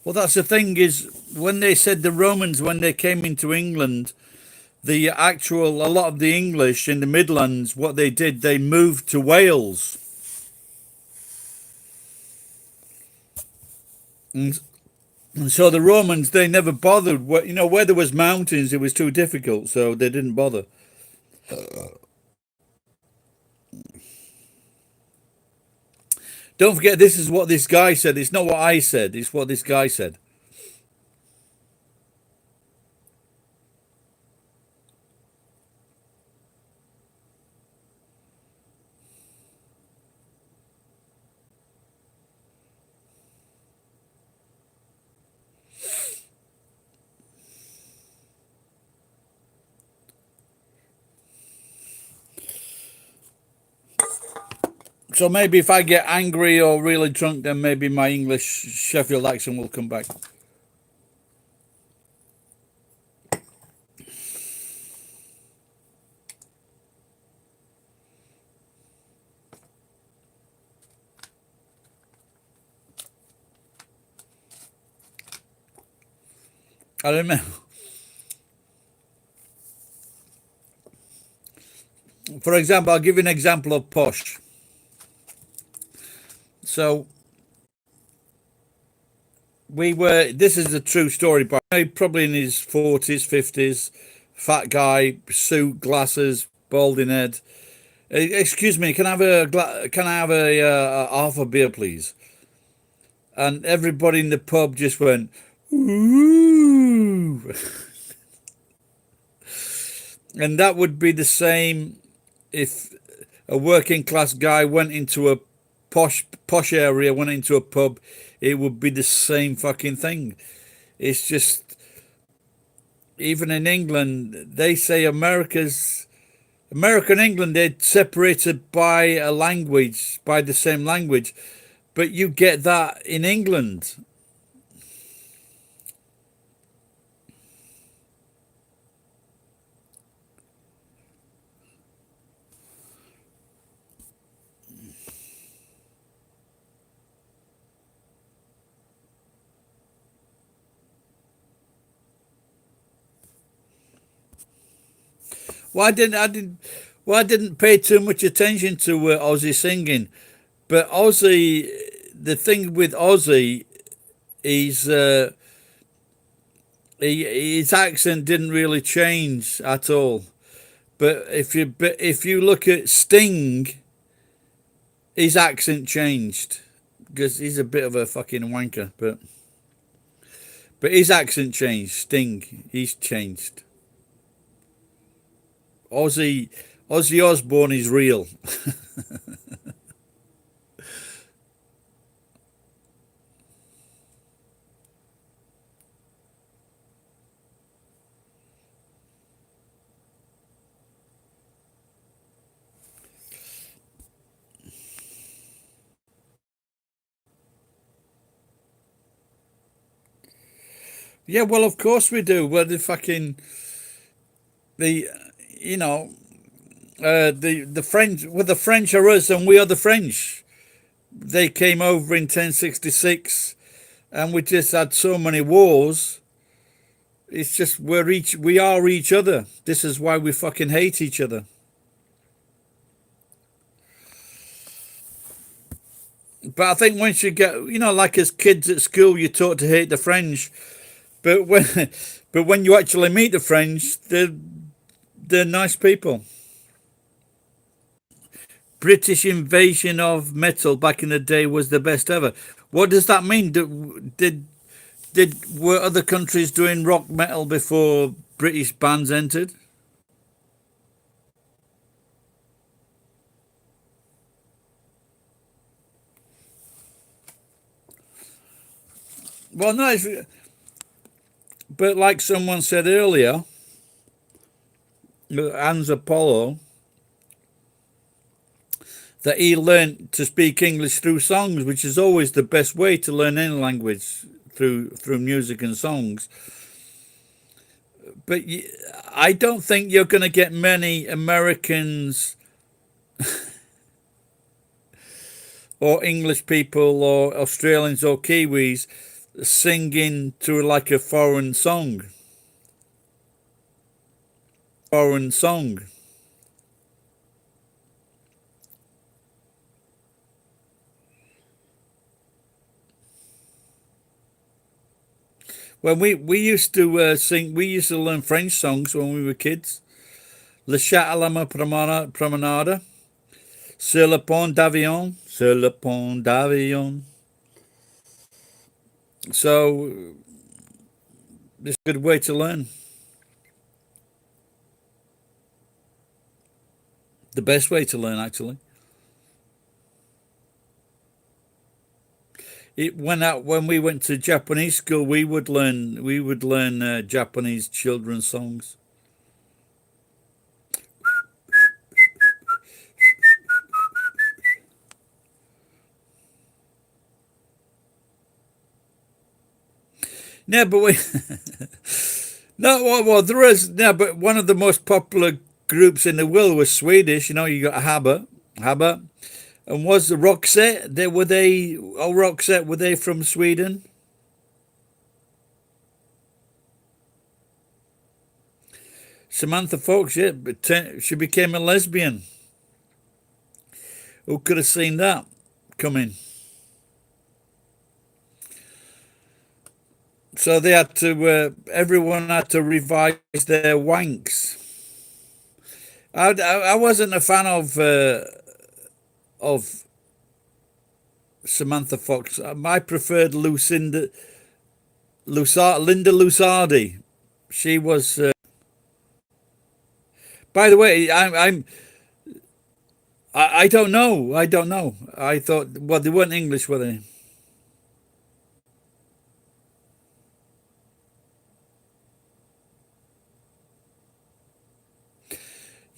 Well, that's the thing is when they said the Romans, when they came into England, a lot of the English in the Midlands, what they did, they moved to Wales. And so the Romans, they never bothered. Where there was mountains, it was too difficult, so they didn't bother. Don't forget, this is what this guy said. It's not what I said. It's what this guy said. So maybe if I get angry or really drunk, then maybe my English Sheffield accent will come back. I don't know. For example, I'll give you an example of posh. So this is a true story, but probably in his 40s, 50s, fat guy, suit, glasses, balding head. Excuse me, can I have a half a beer, please? And everybody in the pub just went, ooh. And that would be the same if a working class guy went into a posh area, went into a pub. It would be the same fucking thing. It's just, even in England, they say America and England, they're separated by a language, by the same language, but you get that in England. Well, I didn't pay too much attention to Ozzy singing, but Ozzy, the thing with Ozzy, his accent didn't really change at all. But if you look at Sting, his accent changed because he's a bit of a fucking wanker. But his accent changed. Sting, he's changed. Ozzy Osbourne is real. Yeah, well, of course we do. Well, the fucking the you know the French. Well, the French are us, and we are the French. They came over in 1066, and we just had so many wars. It's just we are each other. This is why we fucking hate each other. But I think once you get, like as kids at school, you're taught to hate the French. But when, but when you actually meet the French, they're nice people. British invasion of metal back in the day was the best ever. What does that mean? Were other countries doing rock metal before British bands entered? Well, no, but like someone said earlier, Hans Apollo, that he learned to speak English through songs, which is always the best way to learn any language, through music and songs. But I don't think you're going to get many Americans or English people or Australians or Kiwis singing to like a foreign song. Foreign song. When we used to sing, we used to learn French songs when we were kids. Le chat à la promenade, sur le pont d'avion, sur le pont d'avion. So it's a good way to learn. The best way to learn, actually. When we went to Japanese school, we would learn Japanese children's songs. No, but we no, well, there is no, but one of the most popular groups in the world was Swedish. You got ABBA, and was the Roxette? Roxette, were they from Sweden? Samantha Fox, yeah, but she became a lesbian. Who could have seen that coming? So they had to. Everyone had to revise their wanks. I wasn't a fan of Samantha Fox. I preferred Linda Lusardi. She was. By the way, I don't know. I don't know. I thought, well, they weren't English, were they?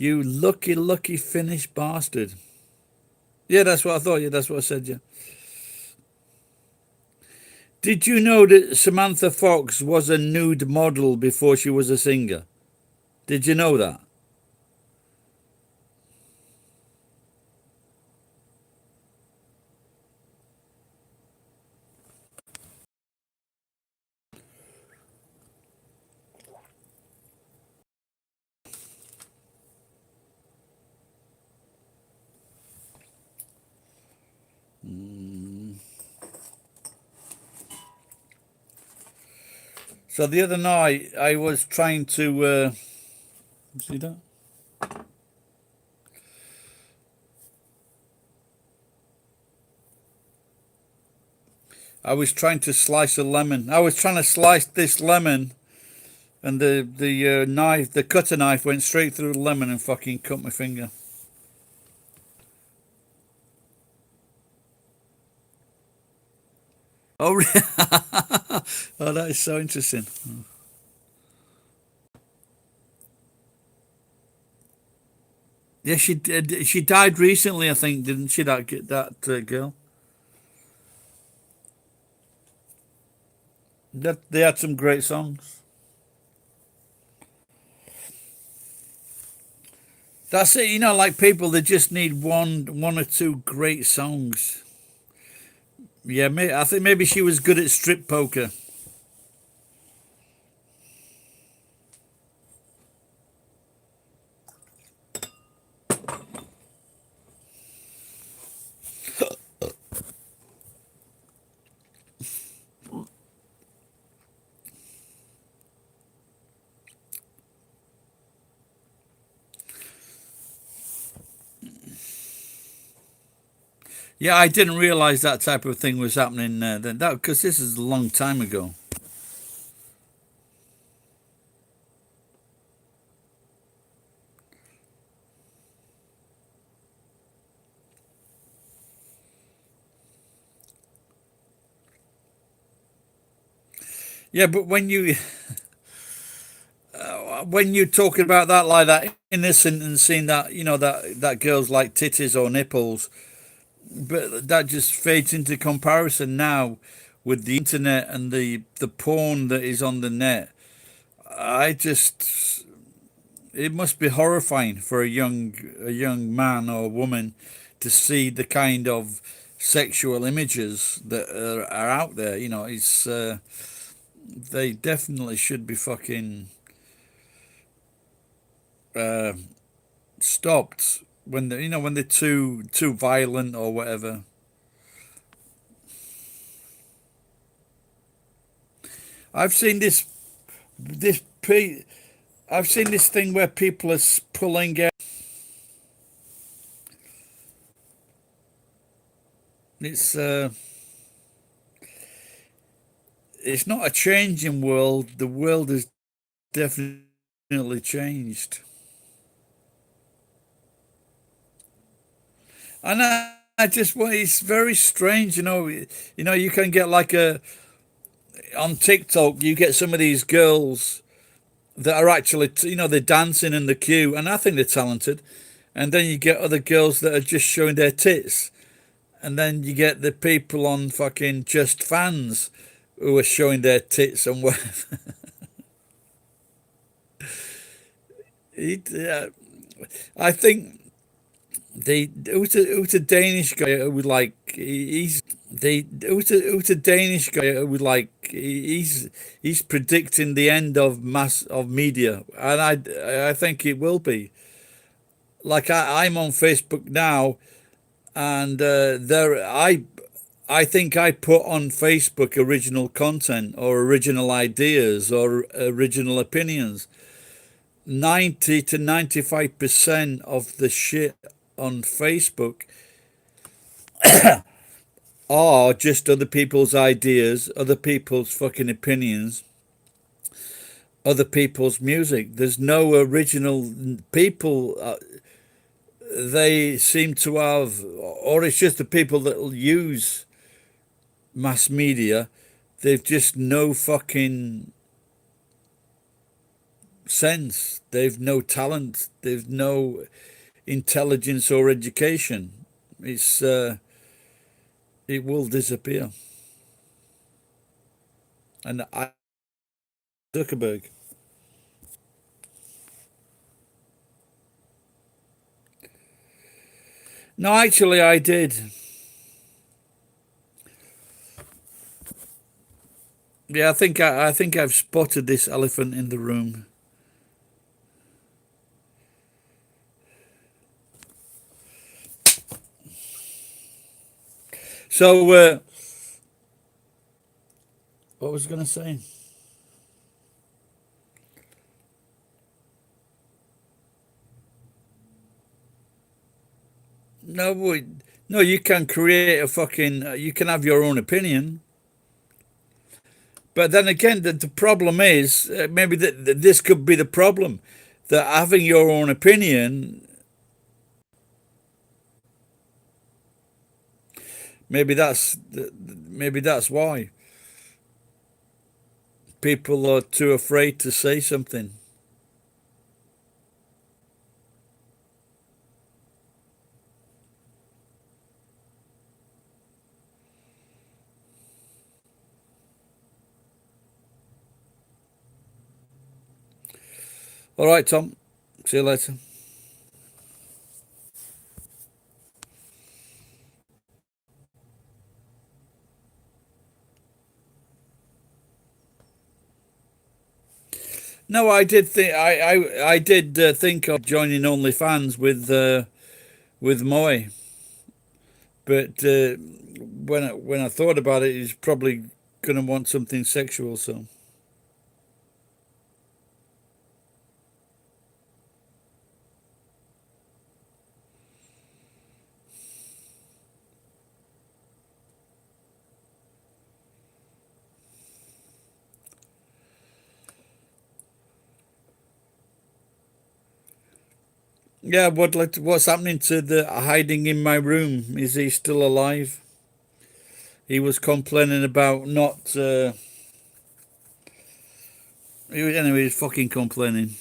You lucky Finnish bastard. Yeah, that's what I thought. Yeah, that's what I said. Yeah. Did you know that Samantha Fox was a nude model before she was a singer? Did you know that? So the other night I was trying to see that. I was trying to slice a lemon. I was trying to slice this lemon, and the cutter knife went straight through the lemon and fucking cut my finger. Oh, oh, that is so interesting. Yeah, she did. She died recently, I think, didn't she? That girl. That they had some great songs. That's it, like people, they just need one or two great songs. Yeah, I think maybe she was good at strip poker. Yeah, I didn't realize that type of thing was happening then. That because this is a long time ago. Yeah, but when you talking about that like that innocent and seeing that that girls like titties or nipples, but that just fades into comparison now with the internet and the porn that is on the net. I just it must be horrifying for a young man or woman to see the kind of sexual images that are out there. It's they definitely should be fucking uh, stopped when they're too violent or whatever. I've seen this pe- I've seen this thing where people are pulling out. It's it's not a changing world. The world has definitely changed, and it's very strange. You can get like a on TikTok. You get some of these girls that are actually they're dancing in the queue, and I think they're talented. And then you get other girls that are just showing their tits, and then you get the people on fucking Just Fans who are showing their tits and whatever. I think it was a Danish guy who would like it was a Danish guy who would like he's predicting the end of mass of media, and I think it will be. Like I'm on Facebook now, and there I think I put on Facebook original content or original ideas or original opinions. 90 to 95% of the shit on Facebook are just other people's ideas, other people's fucking opinions, other people's music. There's no original people. They seem to have, or it's just the people that will use mass media. They've just no fucking sense. They've no talent. They've no intelligence or education. It will disappear. And I Zuckerberg. No, actually, I did. Yeah, I think I've spotted this elephant in the room. So, what was I going to say? No, no, you can create a fucking. You can have your own opinion, but then again, the problem is maybe that this could be the problem, that having your own opinion. Maybe that's why people are too afraid to say something. All right, Tom. See you later. No, I did think I did think of joining OnlyFans with Moy, but when I thought about it, he's probably gonna want something sexual. So yeah, what's happening to the hiding in my room? Is he still alive? He was complaining about not. Anyway, he's fucking complaining.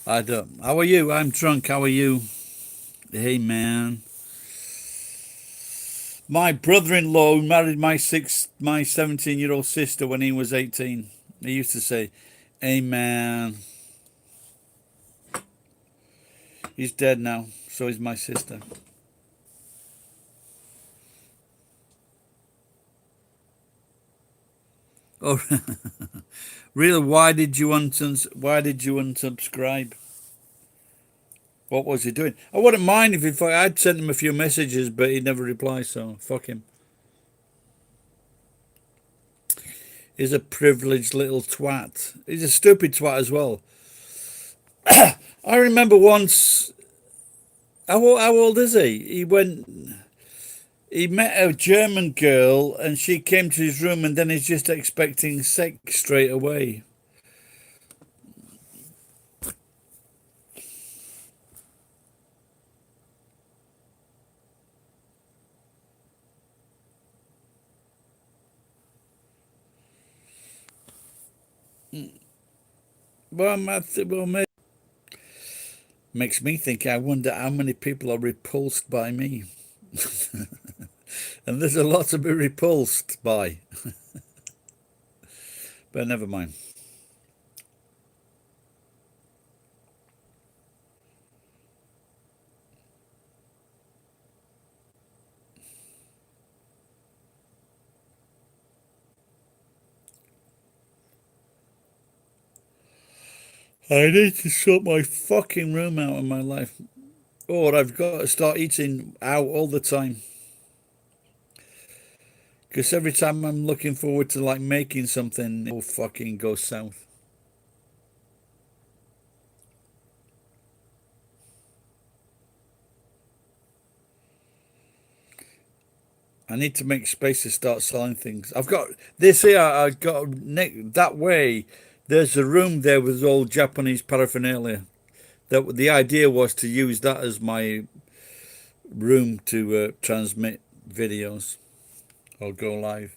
I don't. How are you? I'm drunk. How are you? Hey, man. My brother-in-law married my 17-year-old sister when he was 18. He used to say, "Hey, man." He's dead now. So is my sister. Oh, really? Why did you unsubscribe? What was he doing? I wouldn't mind if I'd sent him a few messages, but he'd never reply. So fuck him. He's a privileged little twat. He's a stupid twat as well. I remember once. How old is he? He met a German girl, and she came to his room, and then he's just expecting sex straight away. Well, maybe makes me think. I wonder how many people are repulsed by me, and there's a lot to be repulsed by. But never mind. I need to sort my fucking room out in my life, or I've got to start eating out all the time. Because every time I'm looking forward to like making something, it will fucking go south. I need to make space to start selling things. I've got this here. I got that way. There's a room there with all Japanese paraphernalia. That the idea was to use that as my room to transmit videos or go live.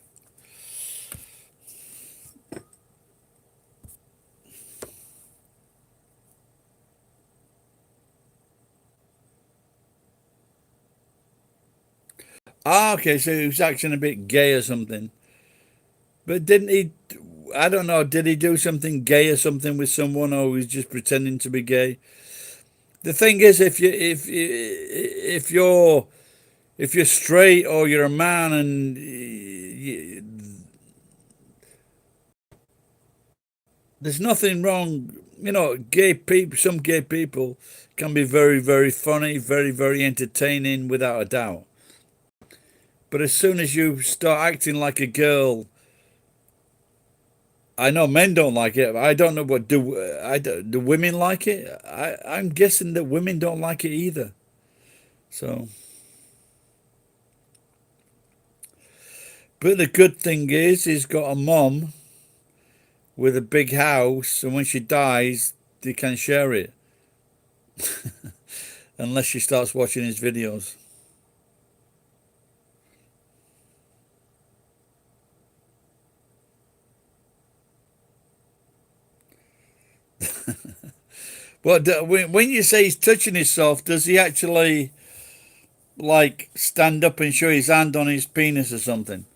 Ah, okay. So he was acting a bit gay or something. But didn't he? I don't know. Did he do something gay or something with someone, or was just pretending to be gay? The thing is, if you're straight or you're a man, and there's nothing wrong. You know, gay people. Some gay people can be very, very funny, very, very entertaining, without a doubt. But as soon as you start acting like a girl, I know men don't like it. I don't know what do women like it? I'm guessing that women don't like it either. So, but the good thing is, he's got a mom with a big house, and when she dies, they can share it, unless she starts watching his videos. When you say he's touching himself, does he actually like stand up and show his hand on his penis or something?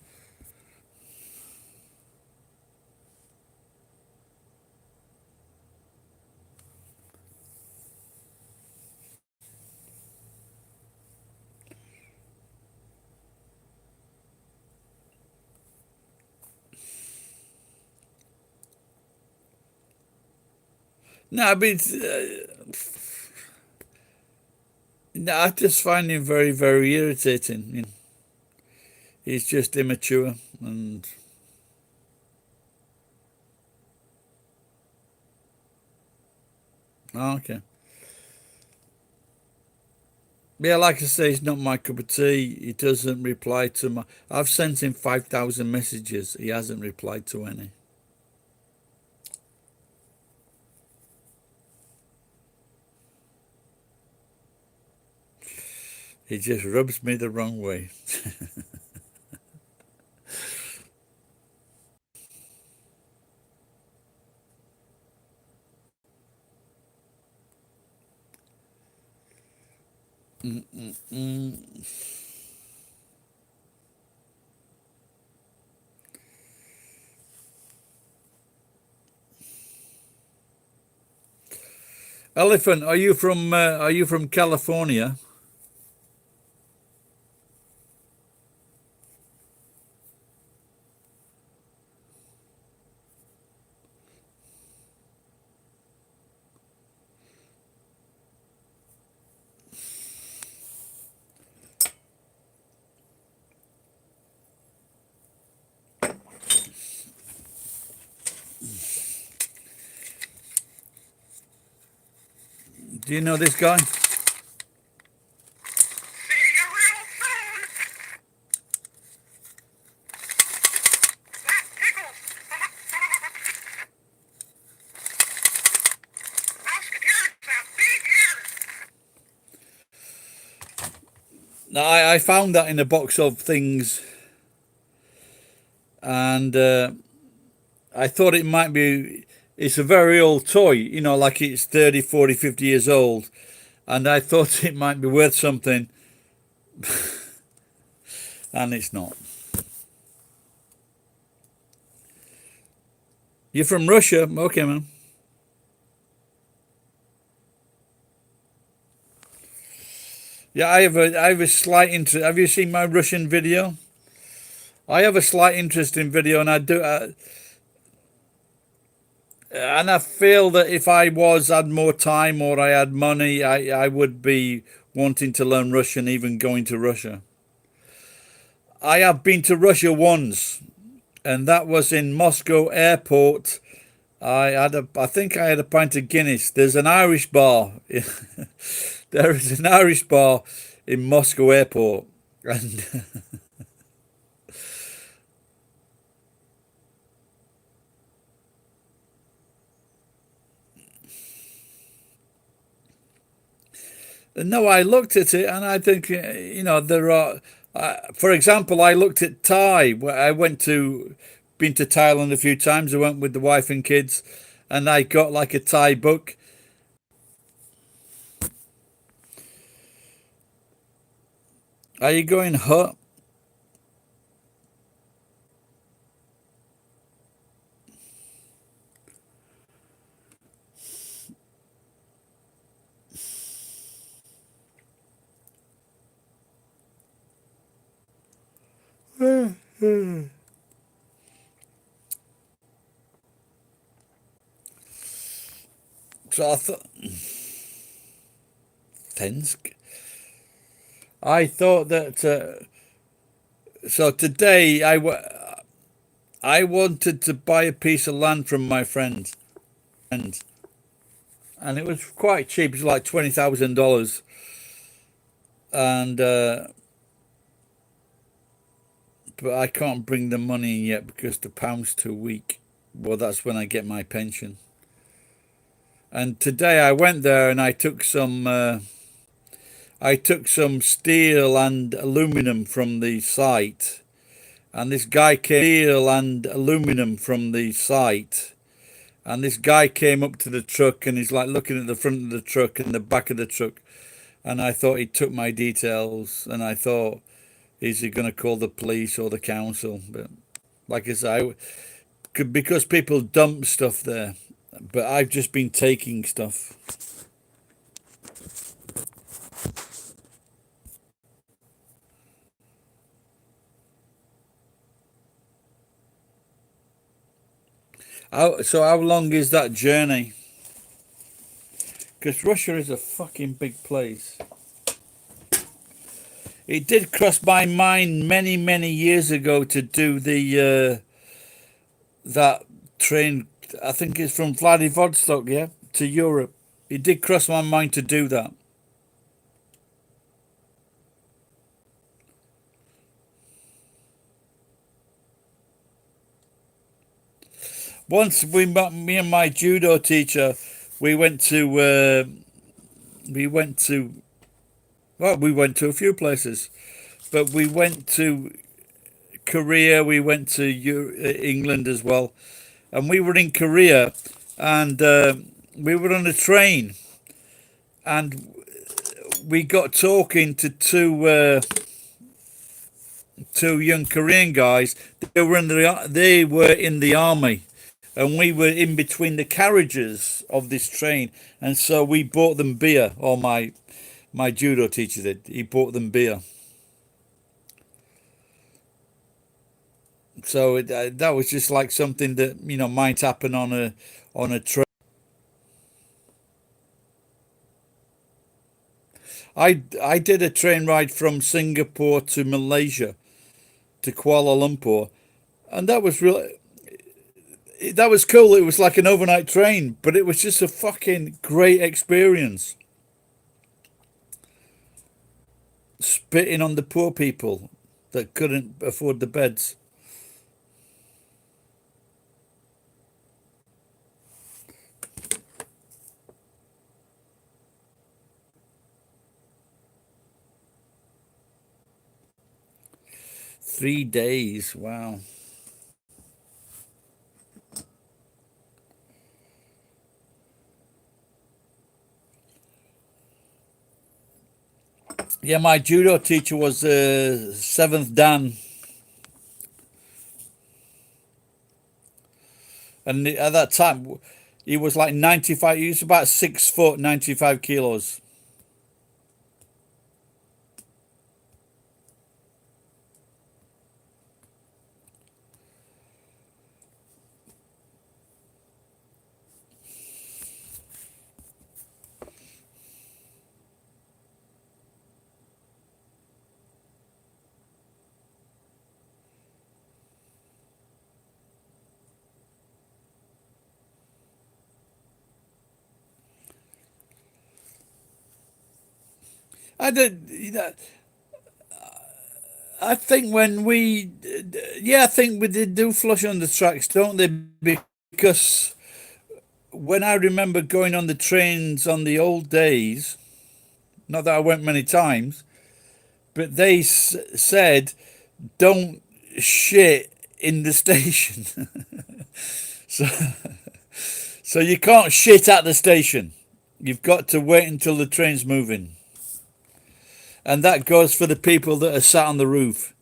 No, I mean, no, I just find him very, very irritating. You know, he's just immature and oh, okay. Yeah, like I say, he's not my cup of tea. He doesn't reply to my. I've sent him 5,000 messages. He hasn't replied to any. He just rubs me the wrong way. Mm-mm-mm. Elephant, are you from California? Do you know this guy? No, I found that in a box of things, and I thought it might be. It's a very old toy, you know, like it's 30, 40, 50 years old, and I thought it might be worth something, and it's not. You're from Russia? Okay, man. Yeah, I have a slight interest. Have you seen my Russian video? I have a slight interest in video, and and I feel that if I had more time or I had money, I would be wanting to learn Russian, even going to Russia. I have been to Russia once, and that was in Moscow airport. I think I had a pint of Guinness. There's an Irish bar. There is an Irish bar in Moscow airport, and no, I looked at it and I think, you know, there are, for example, I looked at Thai. I been to Thailand a few times. I went with the wife and kids, and I got like a Thai book. Are you going hut? So I thought, Tensk. I thought that. So today I wanted to buy a piece of land from my friend, and it was quite cheap. It was like $20,000, and but I can't bring the money in yet because the pound's too weak. Well, that's when I get my pension. And today I went there and I took some steel and aluminum from the site, and this guy came steel and aluminum from the site, And this guy came up to the truck and he's like looking at the front of the truck and the back of the truck. And I thought he took my details, and I thought, is he going to call the police or the council? But like I say, because people dump stuff there, but I've just been taking stuff. So how long is that journey? Because Russia is a fucking big place. It did cross my mind many, many years ago to do the that train. I think it's from Vladivostok, yeah, to Europe. It did cross my mind to do that. Once me and my judo teacher, we went to we went to well, we went to a few places, but we went to Korea. We went to England as well, and we were in Korea, and we were on a train, and we got talking to two young Korean guys. They were in the army, and we were in between the carriages of this train, and so we bought them beer. Or my judo teacher did. He bought them beer. So that was just like something that might happen on a train. I did a train ride from Singapore to Malaysia to Kuala Lumpur, and that was cool. It was like an overnight train, but it was just a fucking great experience. Spitting on the poor people that couldn't afford the beds. Three days, wow. Yeah, my judo teacher was seventh Dan, and at that time he was like 95. He was about 6 foot, 95 kilos. I did. I think when yeah, I think we did do flush on the tracks, don't they? Because when I remember going on the trains on the old days, not that I went many times, but they said don't shit in the station. so, so you can't shit at the station. You've got to wait until the train's moving. And that goes for the people that are sat on the roof.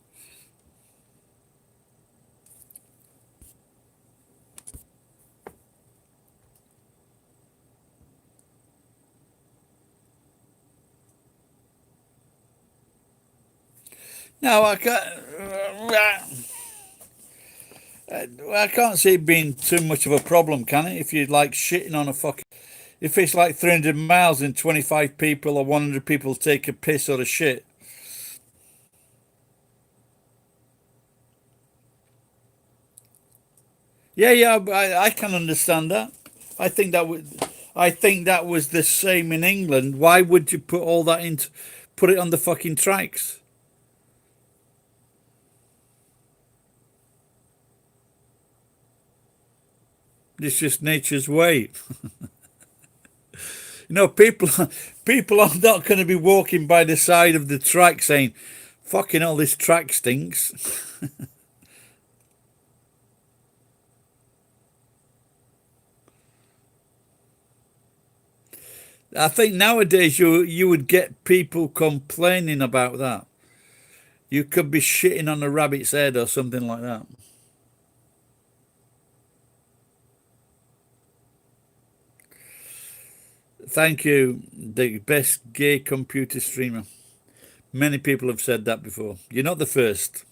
No, I can't see it being too much of a problem, can it? If you're like shitting on a fucking, if it's like 300 miles and 25 people or 100 people take a piss or a shit. Yeah, yeah, I can understand that. I think that would, I think that was the same in England. Why would you put all that into, put it on the fucking tracks? It's just nature's way. People people are not going to be walking by the side of the track saying, "Fucking hell, this track stinks." I think nowadays you would get people complaining about that. You could be shitting on a rabbit's head or something like that. Thank you, the best gay computer streamer. Many people have said that before. You're not the first.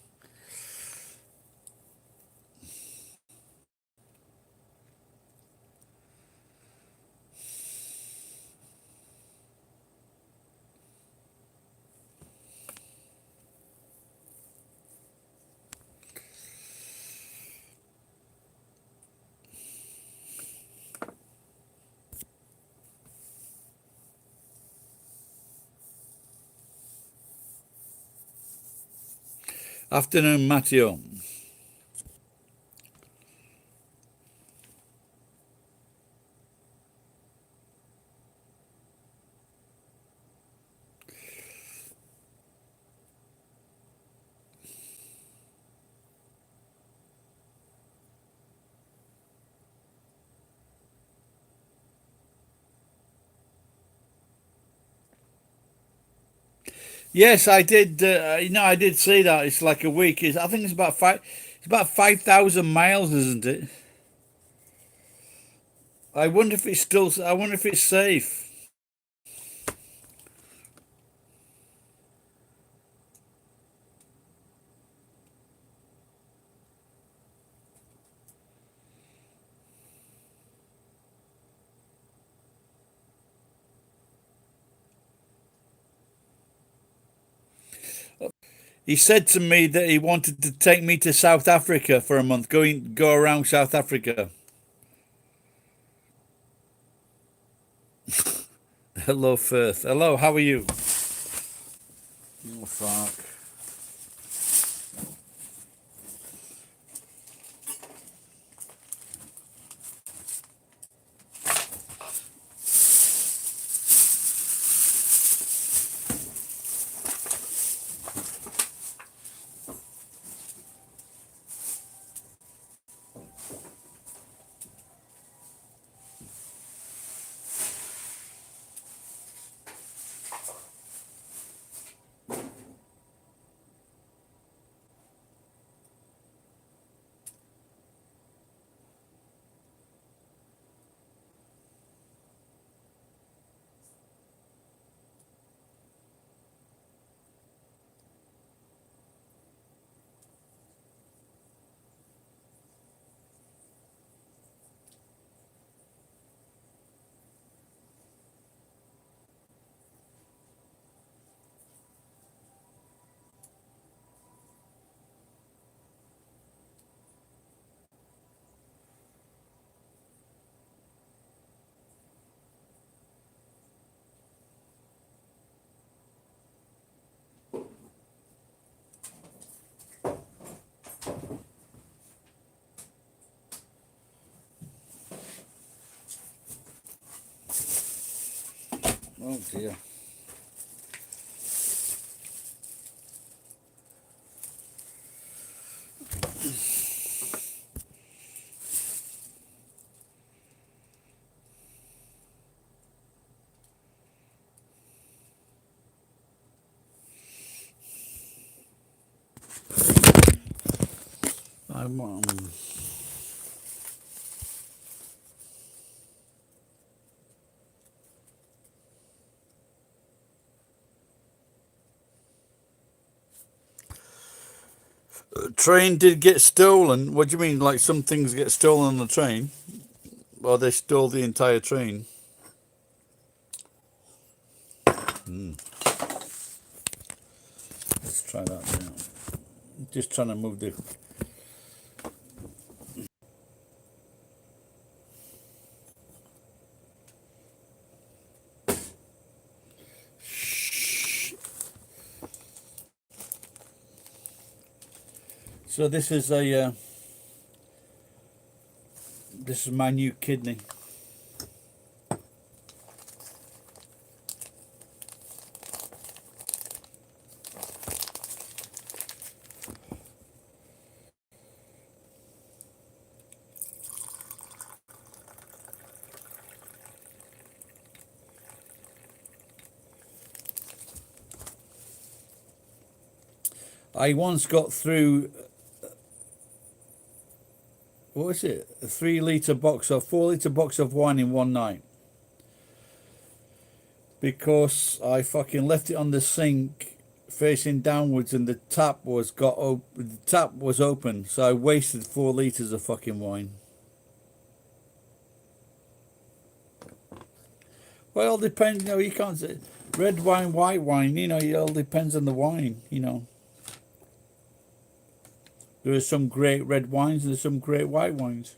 Afternoon, Matteo. Yes, I did. I did see that. It's like a week. I think it's about five. It's about 5,000 miles, isn't it? I wonder if it's still. I wonder if it's safe. He said to me that he wanted to take me to South Africa for a month, go around South Africa. Hello, Firth. Hello, how are you? Oh, fuck. Oh dear. I'm train did get stolen. What do you mean? Like some things get stolen on the train, or they stole the entire train? Let's try that now. Just trying to move the. So this is my new kidney. I once got through, what was it, a 3 litre box or 4 litre box of wine in one night, because I fucking left it on the sink facing downwards, and the tap was open, so I wasted 4 litres of fucking wine. Well, it all depends, you can't say red wine, white wine, it all depends on the wine. There are some great red wines and there's some great white wines.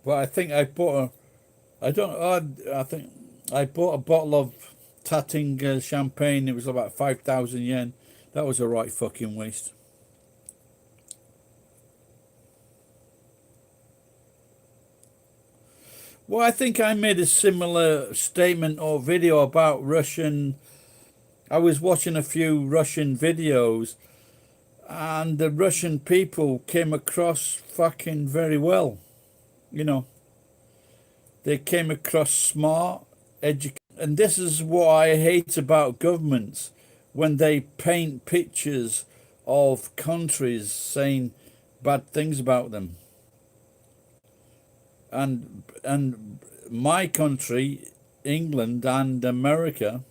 But I think I bought I think I bought a bottle of Tatting champagne. It was about 5,000 yen. That was a right fucking waste. Well, I think I made a similar statement or video about Russian. I was watching a few Russian videos, and the Russian people came across fucking very well. They came across smart, educated. And this is what I hate about governments, when they paint pictures of countries saying bad things about them. And my country, England and America,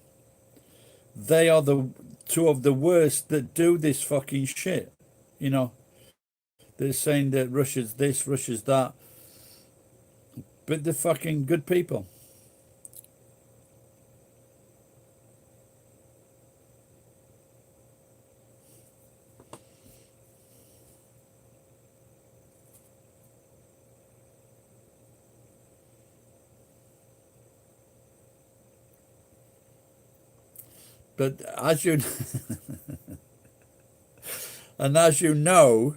they are the two of the worst that do this fucking shit. They're saying that Russia's this, Russia's that, but they're fucking good people. But as you and as you know,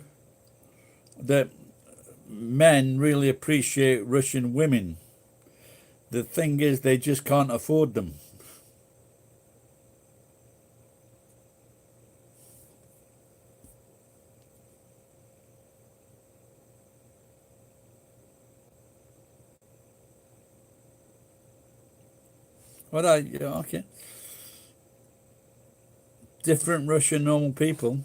that men really appreciate Russian women. The thing is, they just can't afford them. Well, yeah, okay. Different Russian normal people.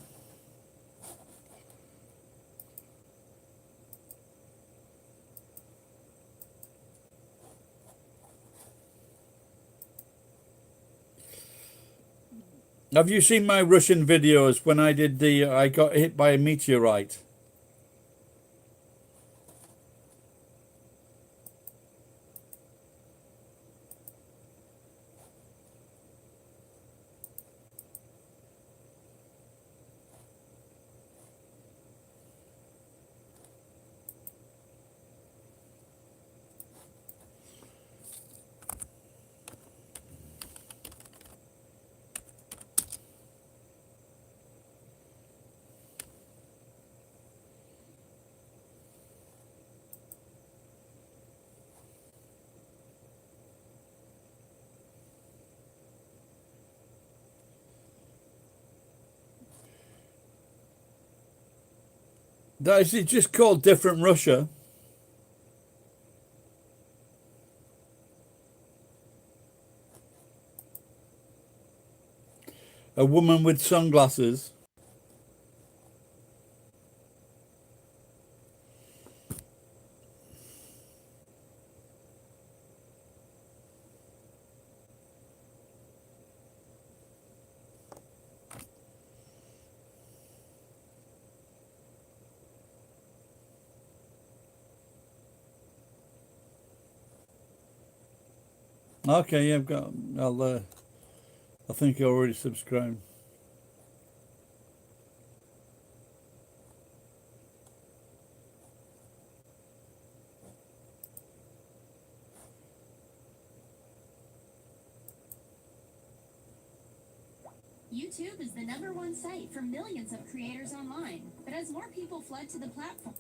Have you seen my Russian videos when I did I got hit by a meteorite? That is, it's just called Different Russia. A woman with sunglasses. Okay, yeah, I've got. I think you already subscribed. YouTube is the #1 site for millions of creators online, but as more people flood to the platform.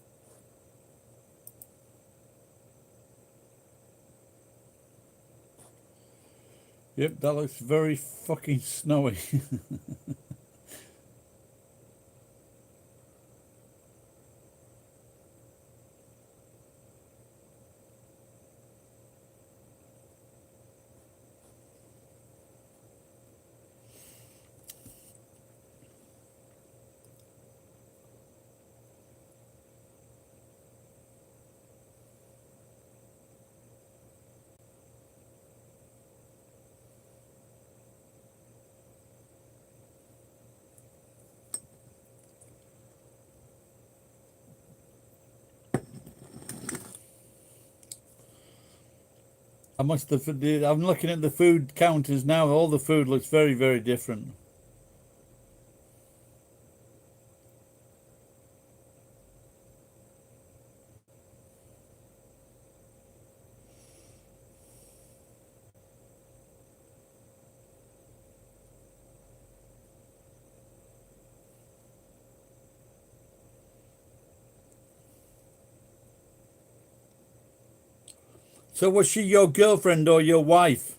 Yep, that looks very fucking snowy. I must have. I'm looking at the food counters now. All the food looks very, very different. So was she your girlfriend or your wife?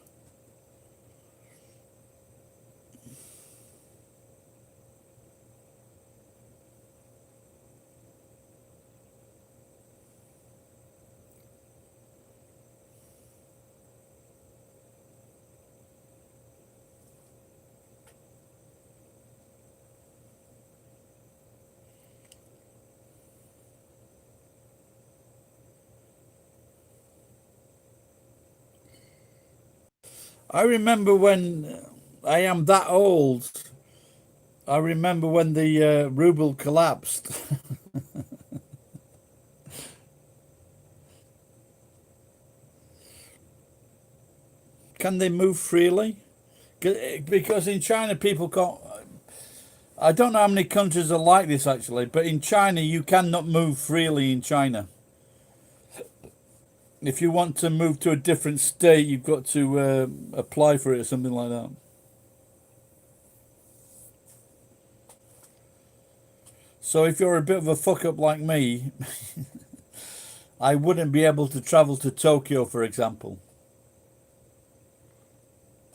I remember when I am that old. I remember when the ruble collapsed. Can they move freely? Because in China, people can't. I don't know how many countries are like this actually, but in China, you cannot move freely in China. If you want to move to a different state, you've got to apply for it or something like that. So if you're a bit of a fuck up like me, I wouldn't be able to travel to Tokyo, for example.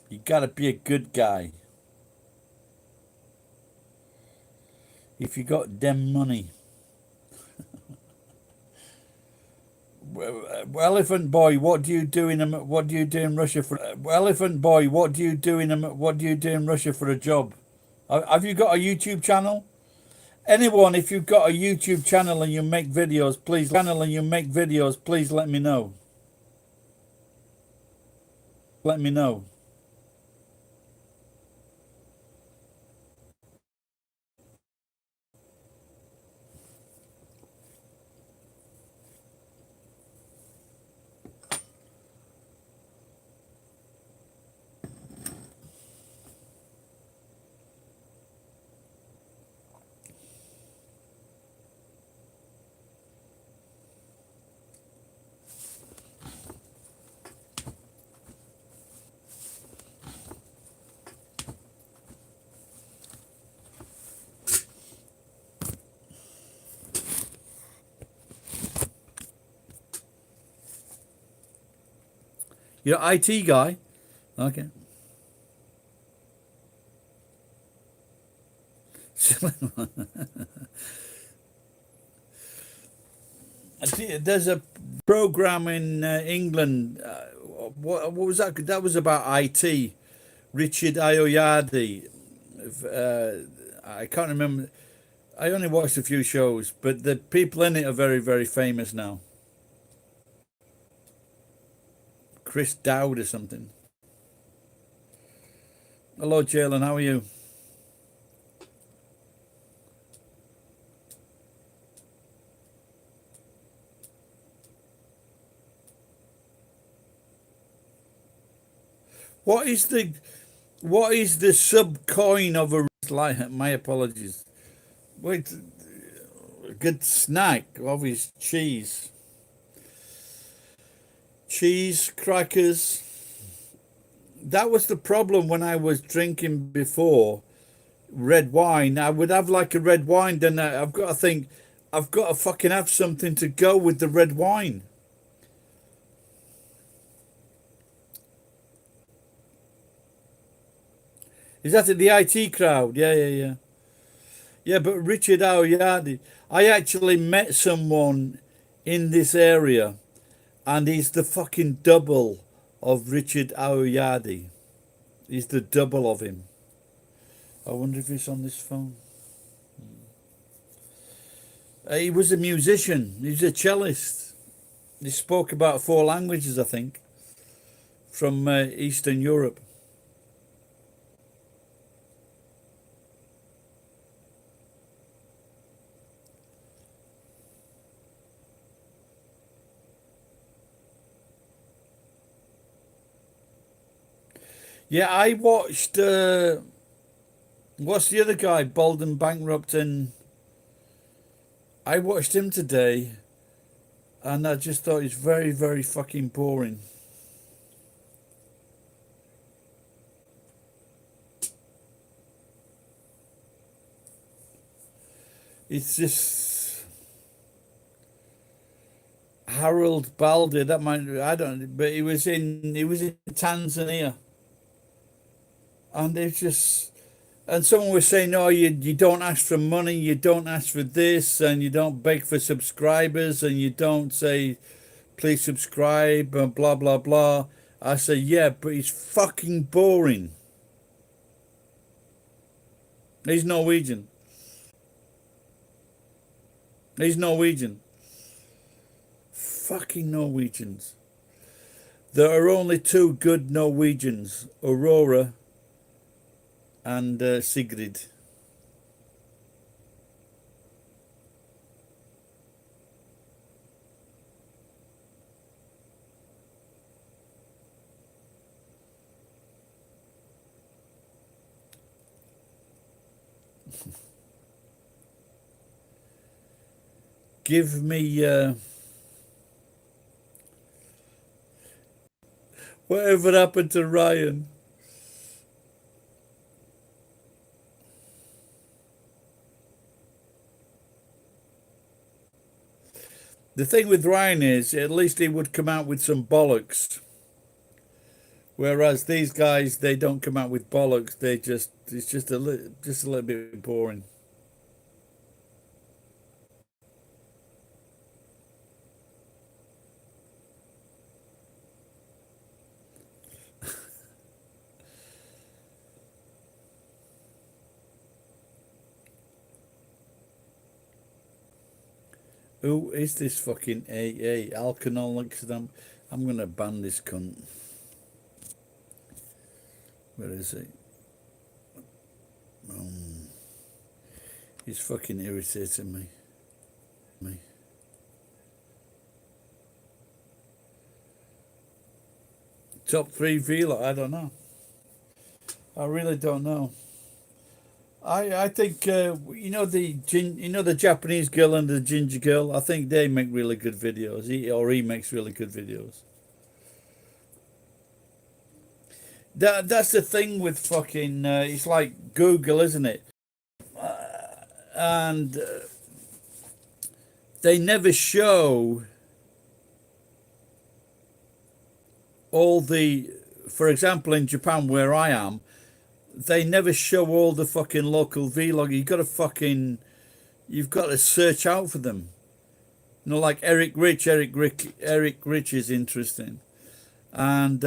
You gotta be a good guy. If you got dem money. Elephant boy, what do you do in Russia for? Elephant boy, what do you do in Russia for a job? Have you got a YouTube channel? Anyone, if you've got a YouTube channel and you make videos, please let me know. Let me know. You're an IT guy? Okay. There's a program in England. What was that? That was about IT. Richard Ayoade. I can't remember. I only watched a few shows, but the people in it are very, very famous now. Chris Dowd or something. Hello, Jalen. How are you? What is the sub coin of a like? My apologies. Wait, a good snack. Obvious cheese, crackers. That was the problem when I was drinking before. red wine, I would have like a red wine. Then I've got to think, I've got to fucking have something to go with the red wine. Is that at the IT crowd? Yeah, yeah, yeah. Yeah, but Richard Aoyadi, I actually met someone in this area, and he's the fucking double of Richard Aoyadi. He's the double of him. I wonder if he's on this phone. He was a musician. He was a cellist. He spoke about 4 languages, I think, from Eastern Europe. Yeah, I watched. What's the other guy? Bald and Bankrupt, and I watched him today, and I just thought he's very, very fucking boring. It's just Harold Baldy. That might I don't, but he was in Tanzania, and it's just. And someone was saying, "No, you don't ask for money, you don't ask for this, and you don't beg for subscribers, and you don't say, please subscribe, and blah blah blah." I say, "Yeah, but it's fucking boring." He's Norwegian. He's Norwegian. Fucking Norwegians. There are only 2 good Norwegians: Aurora and Sigrid. Give me whatever happened to Ryan. The thing with Ryan is, at least he would come out with some bollocks. Whereas these guys, they don't come out with bollocks. They it's just a little bit boring. Who is this fucking AA? Alcoholics? I'm gonna ban this cunt. Where is he? He's fucking irritating me. Top 3 vlog? I don't know. I really don't know. I think you know the Japanese girl and the ginger girl. I think they make really good videos. He makes really good videos. That's the thing with fucking. It's like Google, isn't it? And they never show all the. For example, in Japan, where I am, they never show all the fucking local vlog. You've got to search out for them. You know, like Eric Rich is interesting, and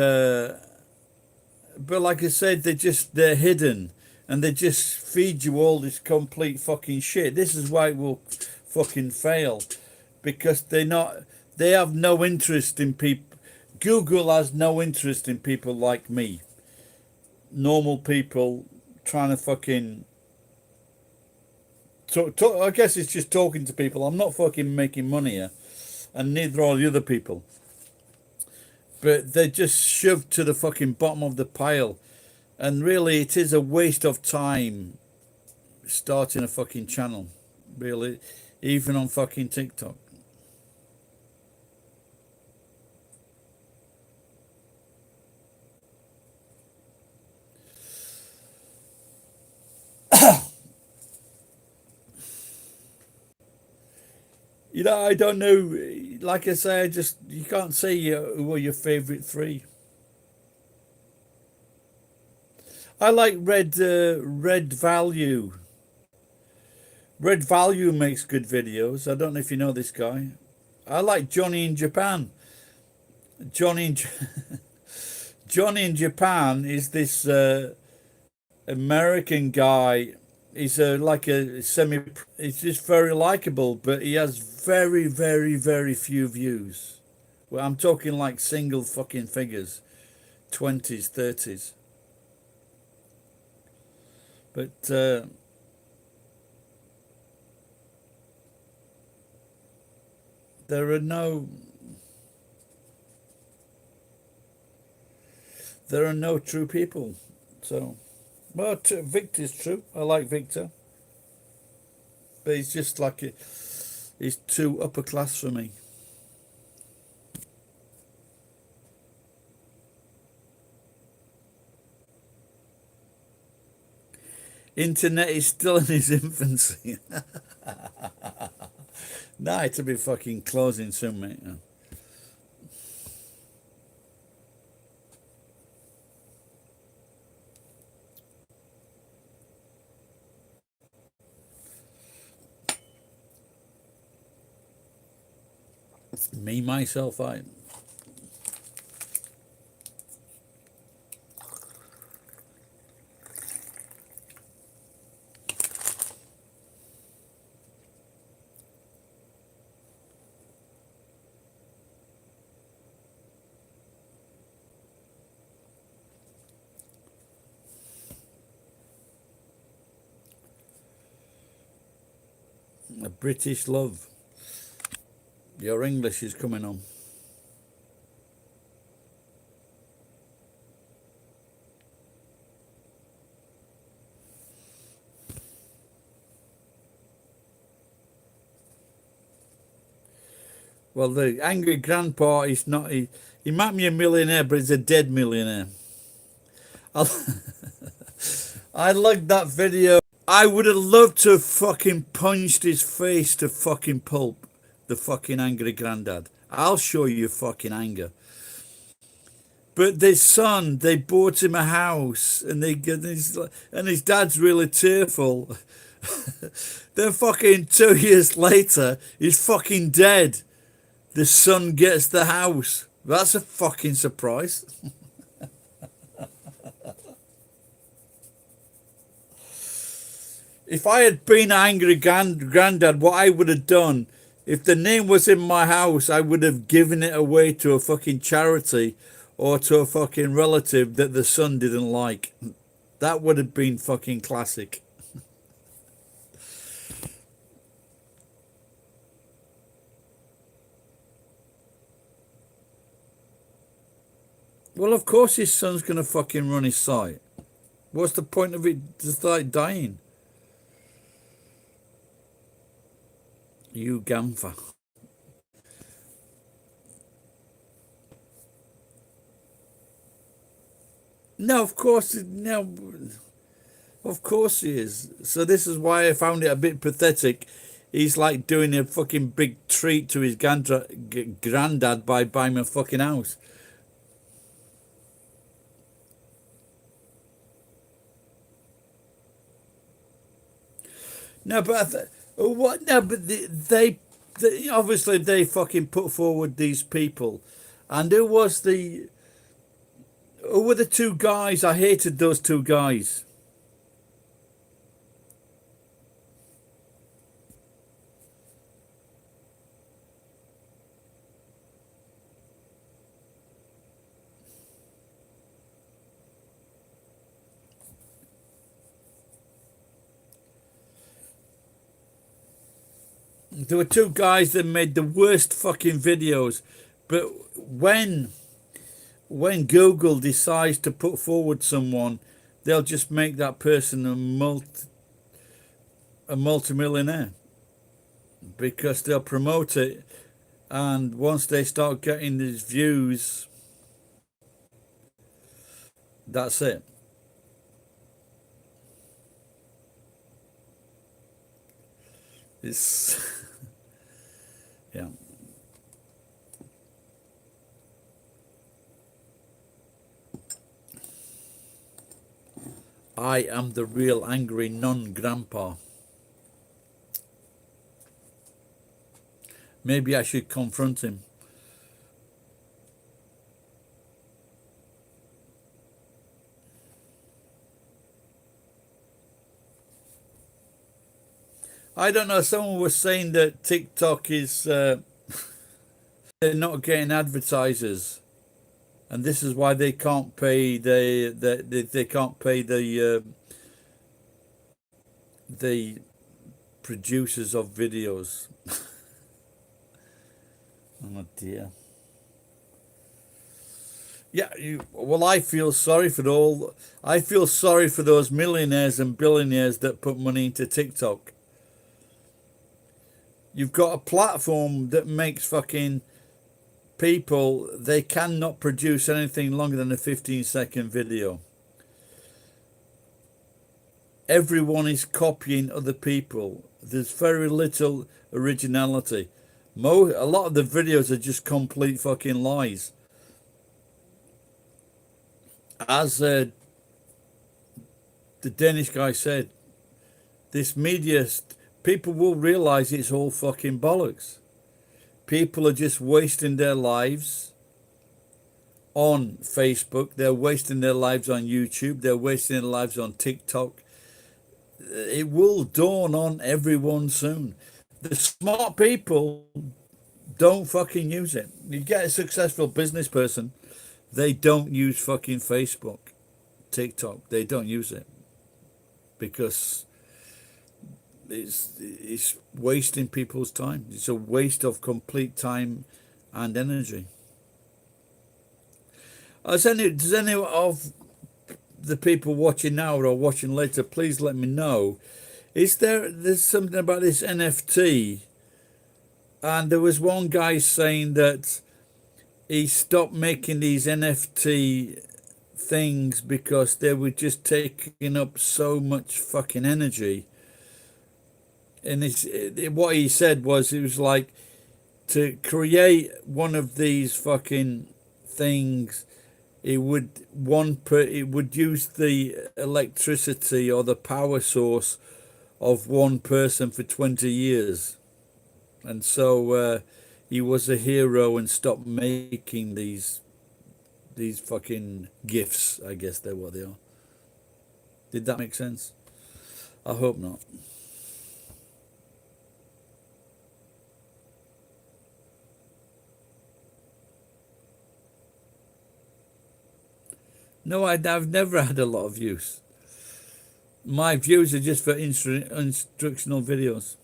but like I said, they're hidden, and they just feed you all this complete fucking shit. This is why it will fucking fail, because they have no interest in people. Google has no interest in people like me, normal people trying to fucking talk. I guess it's just talking to people. I'm not fucking making money here, and neither are the other people. But they're just shoved to the fucking bottom of the pile, and really, it is a waste of time starting a fucking channel. Really, even on fucking TikTok. I don't know. Like I say, you can't say who are your favorite three. I like Red Value. Red Value makes good videos. I don't know if you know this guy. I like Johnny in Japan. Johnny in, Johnny in Japan is this American guy. He's like a semi. He's just very likable, but he has very, very, very few views. Well, I'm talking like single fucking figures, 20s, 30s. But there are no true people. So, well, Victor's true. I like Victor, but he's just like he's too upper class for me. Internet is still in its infancy. Nah, it'll be fucking closing soon, mate. Me, myself, I. A British love. Your English is coming on. Well, the angry grandpa is not. He might be a millionaire, but he's a dead millionaire. I liked that video. I would have loved to have fucking punched his face to fucking pulp. The fucking angry granddad. I'll show you fucking anger. But their son, they bought him a house, and his dad's really tearful. Then fucking 2 years later, he's fucking dead. The son gets the house. That's a fucking surprise. If I had been an angry granddad, what I would have done, if the name was in my house, I would have given it away to a fucking charity or to a fucking relative that the son didn't like. That would have been fucking classic. Well, of course his son's going to fucking run his site. What's the point of it just like dying? You Gamfa. No, of course, no. Of course he is. So this is why I found it a bit pathetic. He's like doing a fucking big treat to his granddad by buying him a fucking house. No, but what? No, but they obviously they fucking put forward these people, and who were the two guys? I hated those two guys. There were two guys that made the worst fucking videos, but when Google decides to put forward someone, they'll just make that person a multimillionaire because they'll promote it, and once they start getting these views, that's it. It's Yeah. I am the real angry non-grandpa. Maybe I should confront him. I don't know. Someone was saying that TikTok is they're not getting advertisers, and this is why they can't pay they can't pay the producers of videos. Oh dear. Yeah, well, I feel sorry for I feel sorry for those millionaires and billionaires that put money into TikTok. You've got a platform that makes fucking people, they cannot produce anything longer than a 15-second video. Everyone is copying other people. There's very little originality. A lot of the videos are just complete fucking lies. As the Danish guy said, this media, people will realize it's all fucking bollocks. People are just wasting their lives on Facebook. They're wasting their lives on YouTube. They're wasting their lives on TikTok. It will dawn on everyone soon. The smart people don't fucking use it. You get a successful business person, they don't use fucking Facebook, TikTok. They don't use it because it's wasting people's time. It's a waste of complete time and energy. Does any of the people watching now or watching later, please let me know. There's something about this NFT, and there was one guy saying that he stopped making these NFT things because they were just taking up so much fucking energy. And what he said was, it was like, to create one of these fucking things, it would use the electricity or the power source of one person for 20 years. And so he was a hero and stopped making these fucking gifts. I guess they're what they are. Did that make sense? I hope not. No, I've never had a lot of views. My views are just for instructional videos.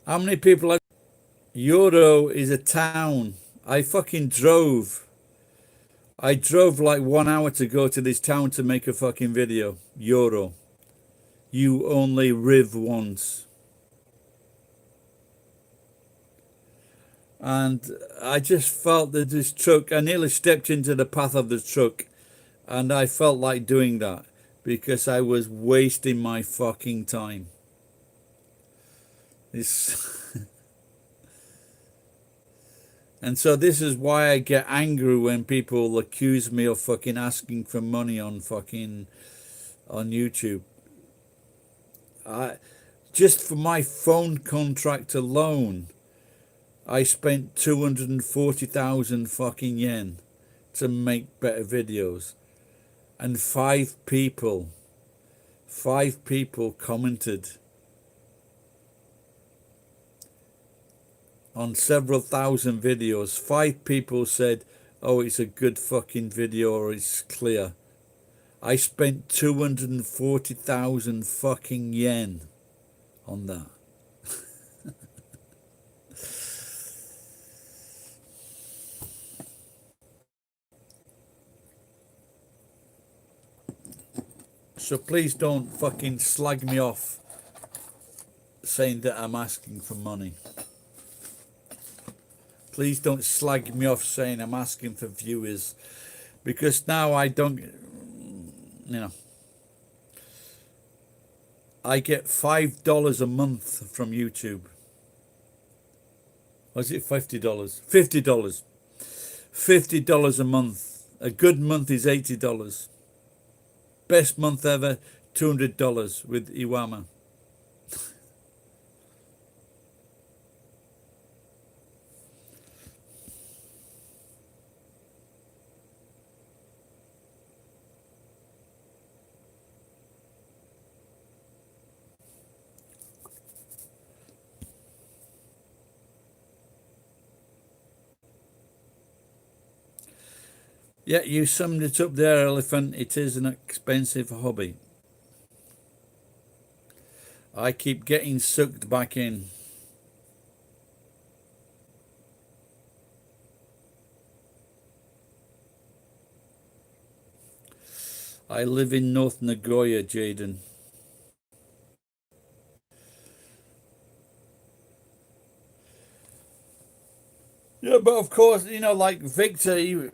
How many people? Euro is a town. I fucking drove. I drove like 1 hour to go to this town to make a fucking video. Euro. You only live once. And I just felt that this truck, I nearly stepped into the path of the truck, and I felt like doing that because I was wasting my fucking time. And so this is why I get angry when people accuse me of fucking asking for money on YouTube. Just for my phone contract alone, I spent 240,000 fucking yen to make better videos. And five people commented on several thousand videos. 5 people said, oh, it's a good fucking video, or it's clear. I spent 240,000 fucking yen on that. So please don't fucking slag me off saying that I'm asking for money. Please don't slag me off saying I'm asking for viewers, because now I don't, I get $5 a month from YouTube. Was it $50? $50. $50 a month. A good month is $80. Best month ever, $200 with Iwama. Yeah, you summed it up there, Elephant. It is an expensive hobby. I keep getting sucked back in. I live in North Nagoya, Jaden. Yeah, but of course, like Victor,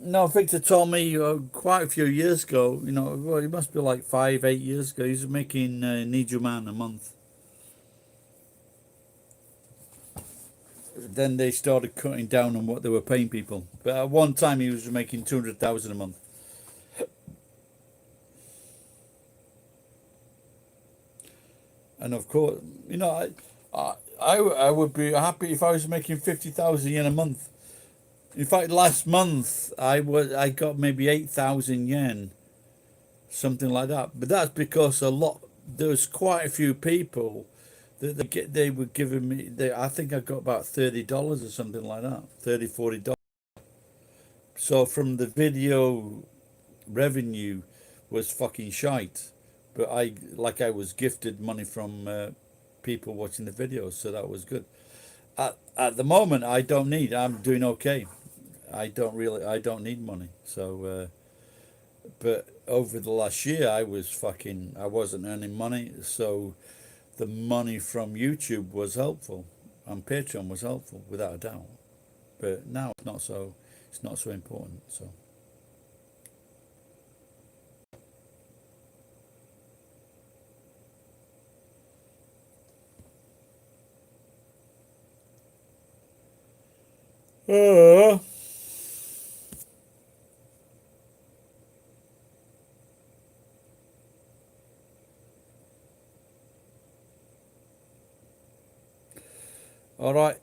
Victor told me quite a few years ago, well, he must be like 5, 8 years ago, he's making Nijuman a month. Then they started cutting down on what they were paying people. But at one time he was making 200,000 a month. And of course, I would be happy if I was making 50,000 yen a month. In fact, last month I got maybe 8,000 yen, something like that. But that's because there's quite a few people that they were giving me. I think I got about $30 or something like that, $30, $40. So from the video revenue was fucking shite, but I was gifted money from people watching the videos, so that was good. At the moment, I'm doing okay. I don't need money. So, but over the last year, I wasn't earning money. So the money from YouTube was helpful and Patreon was helpful without a doubt. But now it's not so important. So. All right.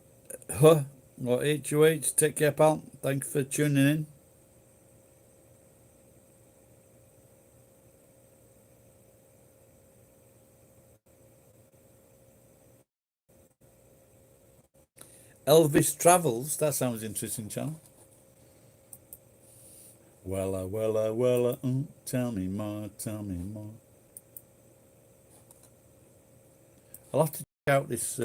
Well, HUH, take care, pal. Thanks for tuning in. Elvis Travels, that sounds interesting, channel. Well, tell me more, tell me more. I'll have to check out this.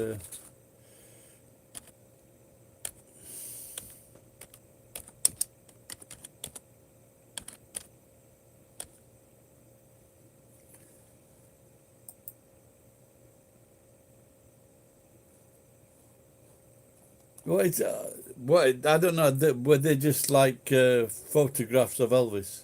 What I don't know. Were they just like photographs of Elvis?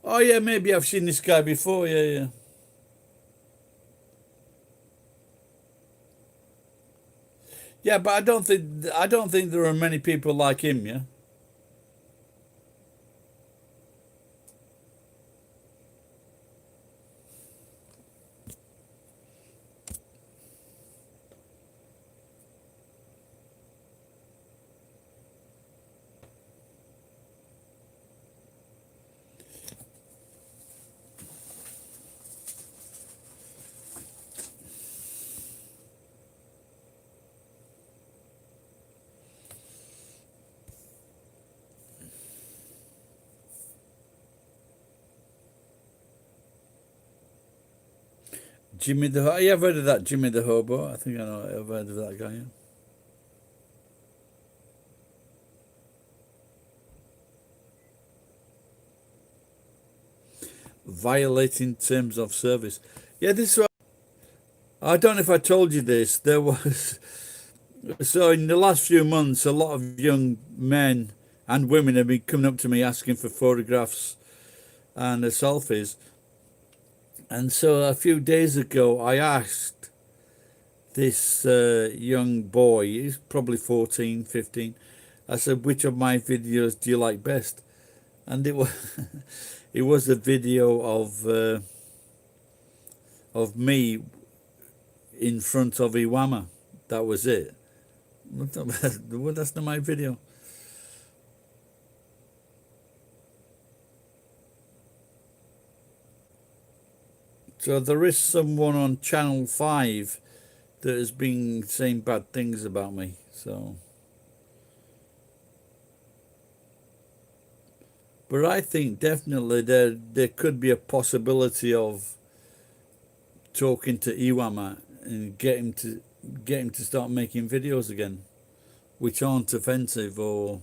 Oh yeah, maybe I've seen this guy before. Yeah. Yeah, but I don't think there are many people like him. Yeah. Jimmy the yeah, I've heard of that Jimmy the Hobo. I think I know. I've heard of that guy. Yeah. Violating terms of service. Yeah, this is what, I don't know if I told you this. There was so in the last few months, a lot of young men and women have been coming up to me asking for photographs and selfies. And so a few days ago, I asked this young boy, he's probably 14, 15. I said, which of my videos do you like best? And it was it was a video of me in front of Iwama. That was it. Well, that's not my video. So there is someone on Channel 5 that has been saying bad things about me. So, but I think definitely there could be a possibility of talking to Iwama and get him to start making videos again, which aren't offensive or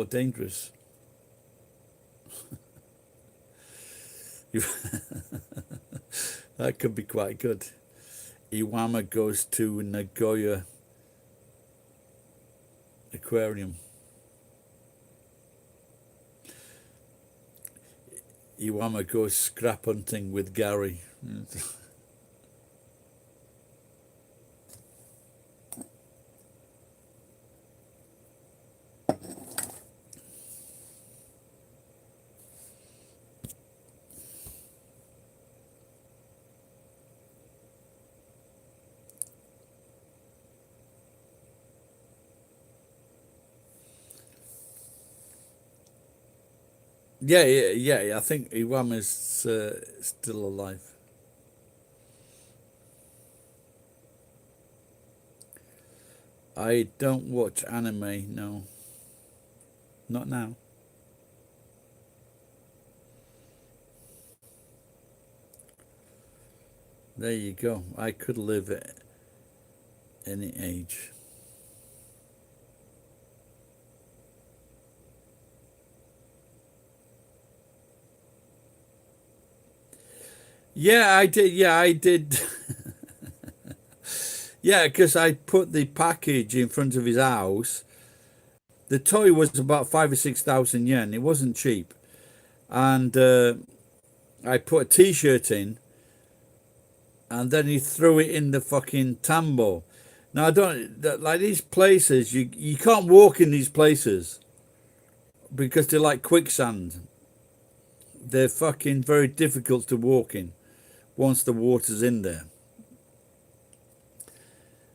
dangerous. That could be quite good. Iwama goes to Nagoya Aquarium. Iwama goes scrap hunting with Gary. Yeah. I think Iwama's still alive. I don't watch anime, no. Not now. There you go. I could live at any age. Yeah, I did. Yeah, I did. Yeah, because I put the package in front of his house. The toy was about 5 or 6 thousand yen. It wasn't cheap, and I put a T-shirt in, and then he threw it in the fucking tambo. Now I don't like these places. You can't walk in these places because they're like quicksand. They're fucking very difficult to walk in once the water's in there.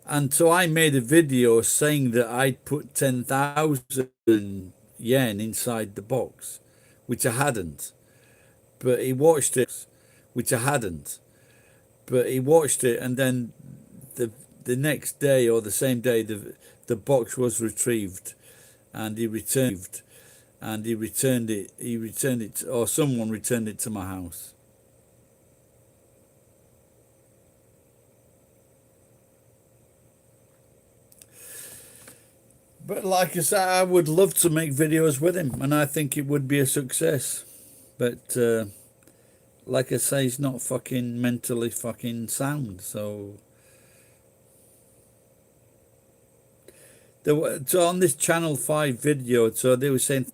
And so I made a video saying that I'd put 10,000 yen inside the box, which I hadn't. But he watched it, which I hadn't. But he watched it, and then the next day or the same day, the box was retrieved, and he returned it. He returned it, or someone returned it to my house. But like I said, I would love to make videos with him, and I think it would be a success. But like I say, he's not fucking mentally fucking sound. So, so on this Channel 5 video, so they were saying,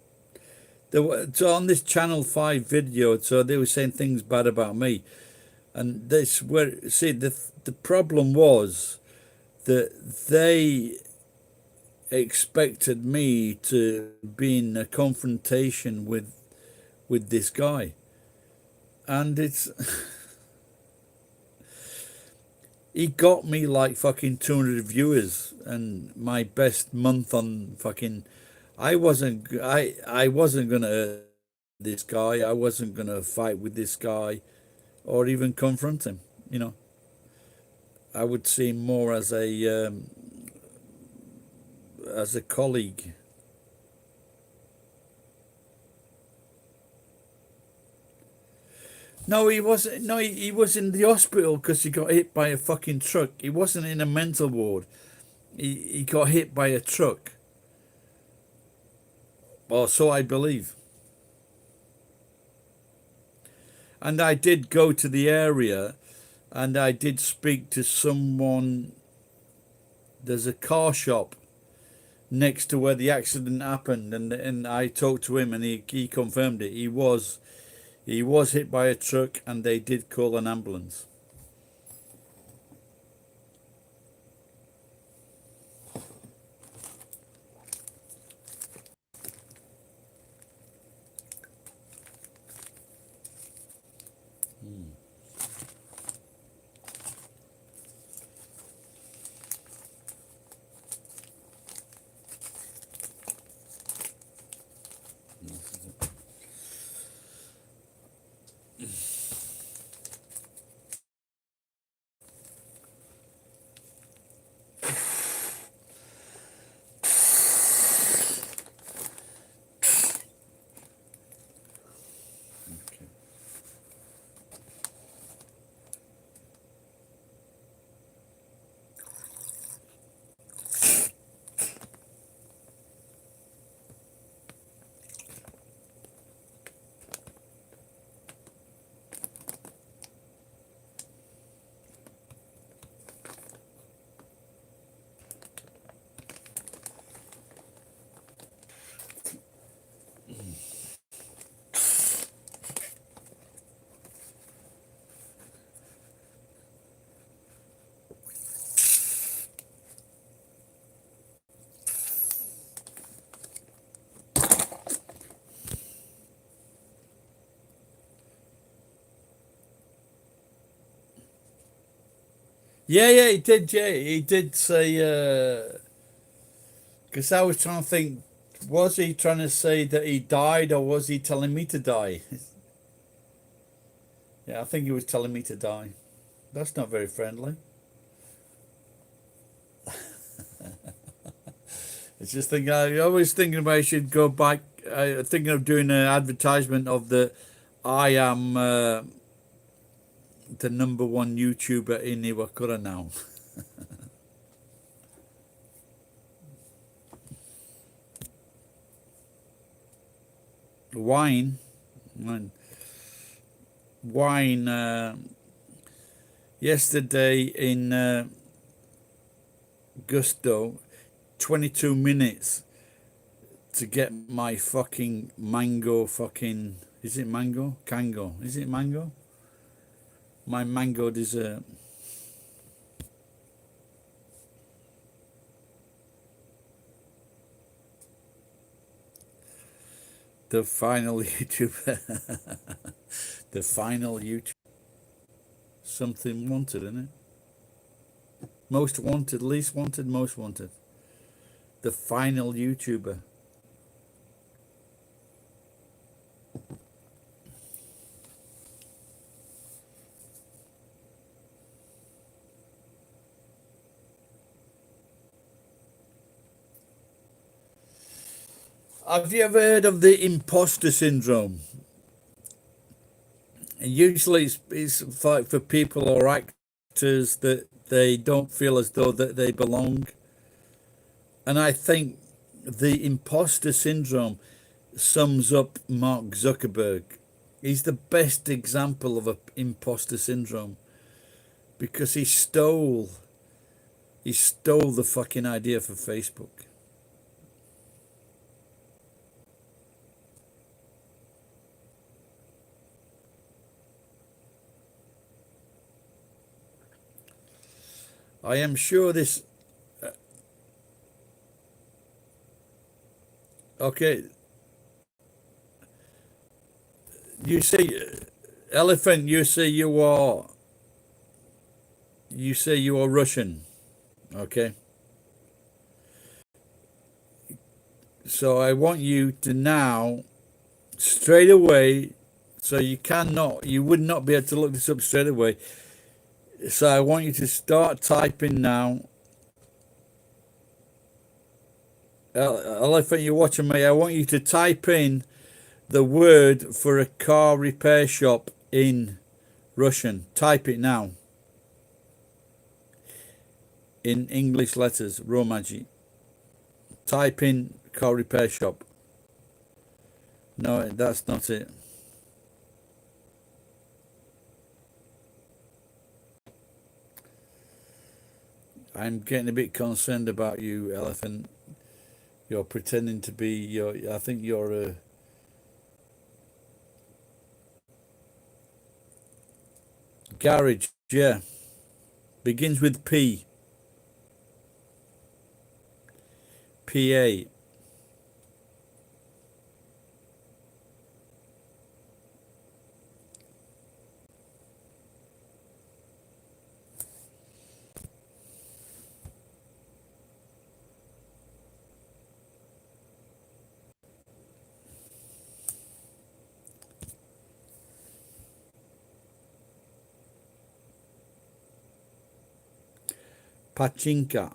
so on this Channel 5 video, so they were saying things bad about me, and this where see the problem was that they expected me to be in a confrontation with this guy, and it's he got me like fucking 200 viewers, and my best month on fucking I wasn't gonna hurt this guy. I wasn't gonna fight with this guy or even confront him, you know. I would see him more as a colleague. No, he wasn't. No, he was in the hospital because he got hit by a fucking truck. He wasn't in a mental ward. He got hit by a truck. Or so I believe. And I did go to the area and I did speak to someone. There's a car shop next to where the accident happened, and I talked to him and he confirmed it. He was hit by a truck and they did call an ambulance. Yeah, he did. Yeah, he did say. Because I was trying to think, was he trying to say that he died, or was he telling me to die? Yeah, I think he was telling me to die. That's not very friendly. It's just thinking. I always thinking about I should go back. Thinking of doing an advertisement of the. I am the number one YouTuber in Iwakura now. Wine, wine. Yesterday in Gusto, 22 minutes to get my fucking mango fucking. Is it mango? Kango. Is it mango? My mango dessert. The final YouTuber. The final YouTube. Something wanted, isn't it? Most wanted, least wanted, most wanted. The final YouTuber. Have you ever heard of the imposter syndrome? And usually it's like for people or actors that they don't feel as though that they belong. And I think the imposter syndrome sums up Mark Zuckerberg. He's the best example of an imposter syndrome because he stole the fucking idea for Facebook. I am sure this. Okay. You say, elephant. You say you are. You say you are Russian. Okay. So I want you to now, straight away. So you would not be able to look this up straight away. So I want you to start typing now. Elephant, you're watching me. I want you to type in the word for a car repair shop in Russian. Type it now. In English letters, Romaji. Type in car repair shop. No, that's not it. I'm getting a bit concerned about you, Elephant. You're pretending to be I think you're a garage, yeah. Begins with P. PA. Pachinka.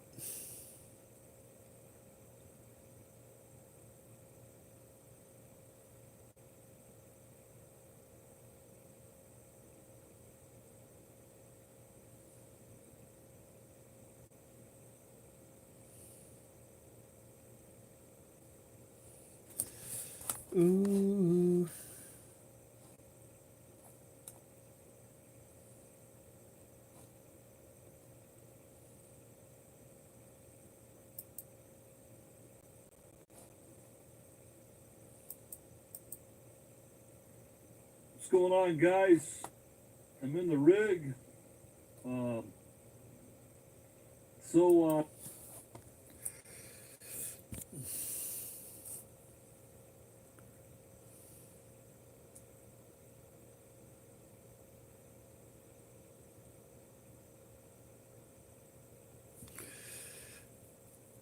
Ooh. What's going on, guys? I'm in the rig. So,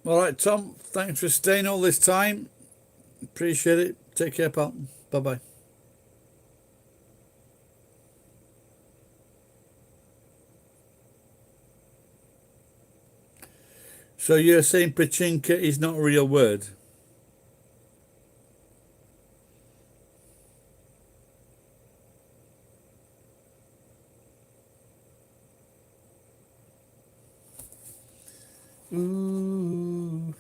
All right, Tom, thanks for staying all this time. Appreciate it. Take care, pal. Bye-bye. So you're saying pachinka is not a real word? Ooh.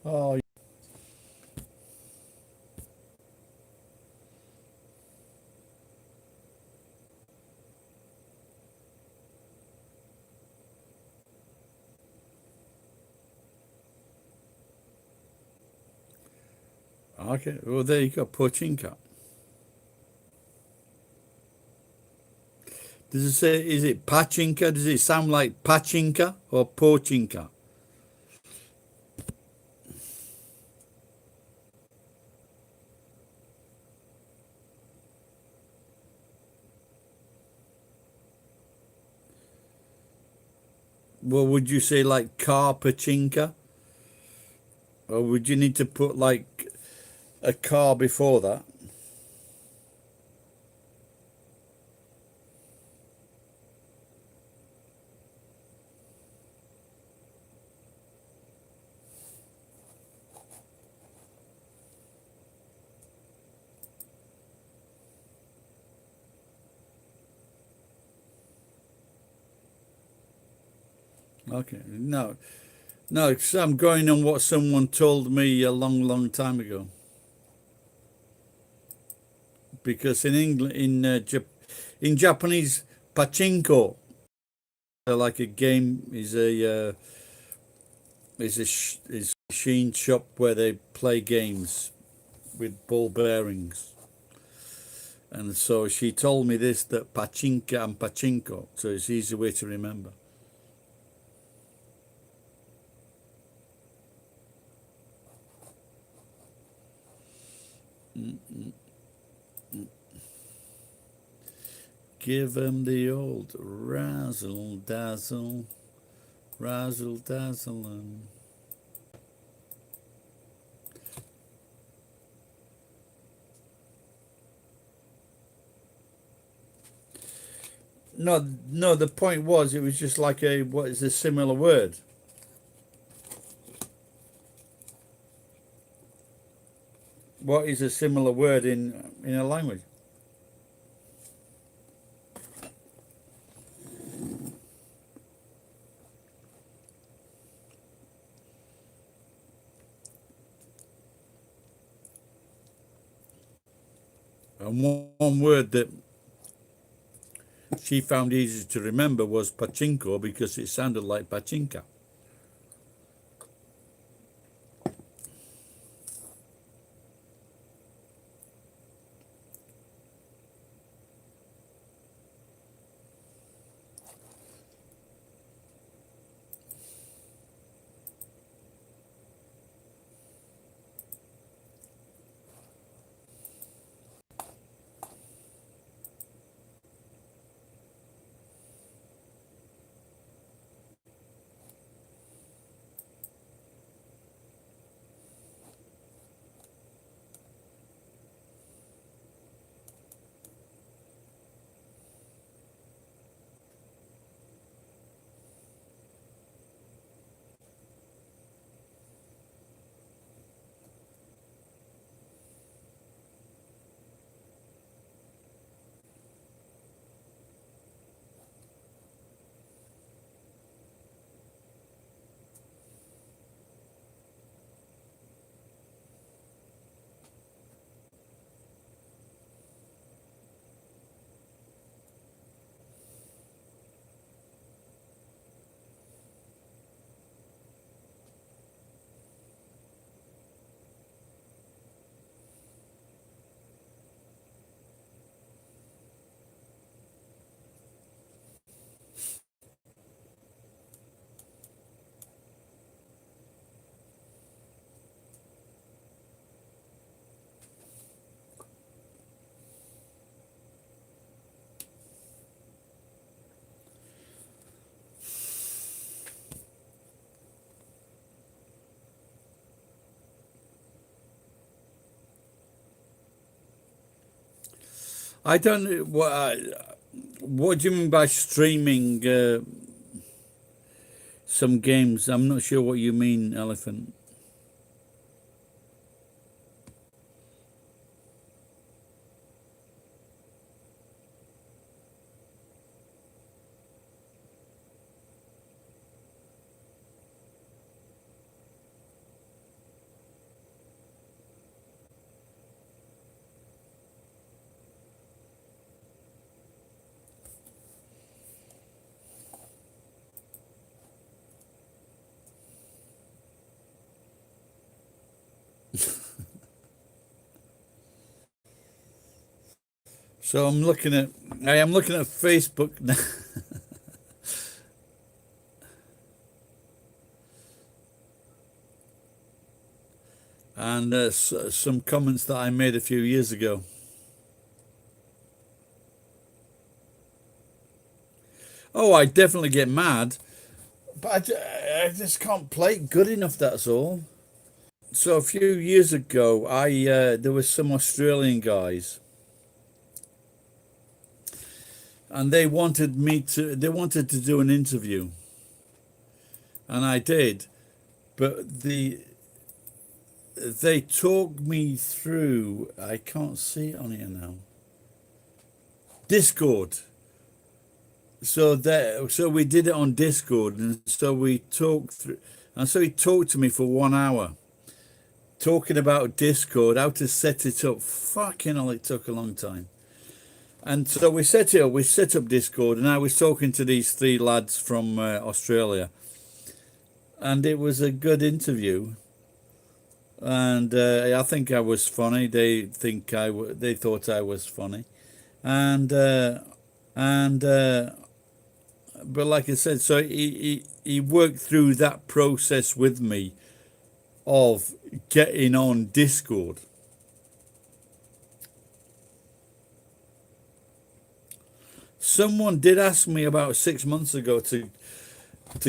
Oh, okay. Well, there you go. Pachinka. Does it say, is it pachinka? Does it sound like pachinka or pochinka? Well, would you say like car pachinka? Or would you need to put like a car before that? Okay, no, no, 'cause I'm going on what someone told me a long time ago. Because in England, in Japanese, pachinko, like a game, is a is is a machine shop where they play games with ball bearings. And so she told me this, that pachinka and pachinko, so it's an easy way to remember. Give 'em the old razzle dazzle, razzle dazzle. No, the point was, it was just like what is a similar word? What is a similar word in a language? And one word that she found easy to remember was pachinko, because it sounded like pachinka. I don't. What do you mean by streaming some games? I'm not sure what you mean, Elephant. So I am looking at Facebook now. And some comments that I made a few years ago. Oh, I definitely get mad, but I just can't play it good enough, that's all. So a few years ago, there was some Australian guys, and they wanted to do an interview, and I did, but they talked me through. I can't see it on here now. Discord. So we did it on Discord, and so we talked through, and so he talked to me for 1 hour, talking about Discord, how to set it up. Fucking hell, it took a long time. And so we set it up. We set up Discord, and I was talking to these 3 lads from Australia, and it was a good interview. And I think I was funny. They thought I was funny, and but like I said, so he worked through that process with me of getting on Discord. Someone did ask me about 6 months ago to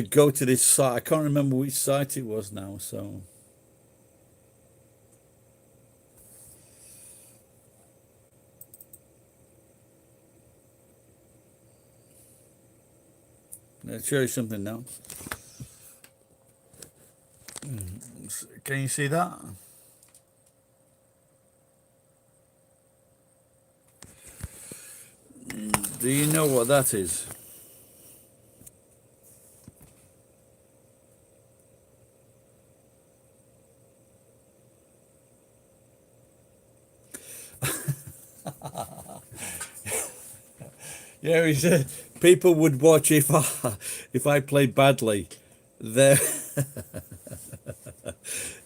go to this site. I can't remember which site it was now, so I'll show you something now. Can you see that? Do you know what that is? Yeah, he said people would watch if I played badly. There,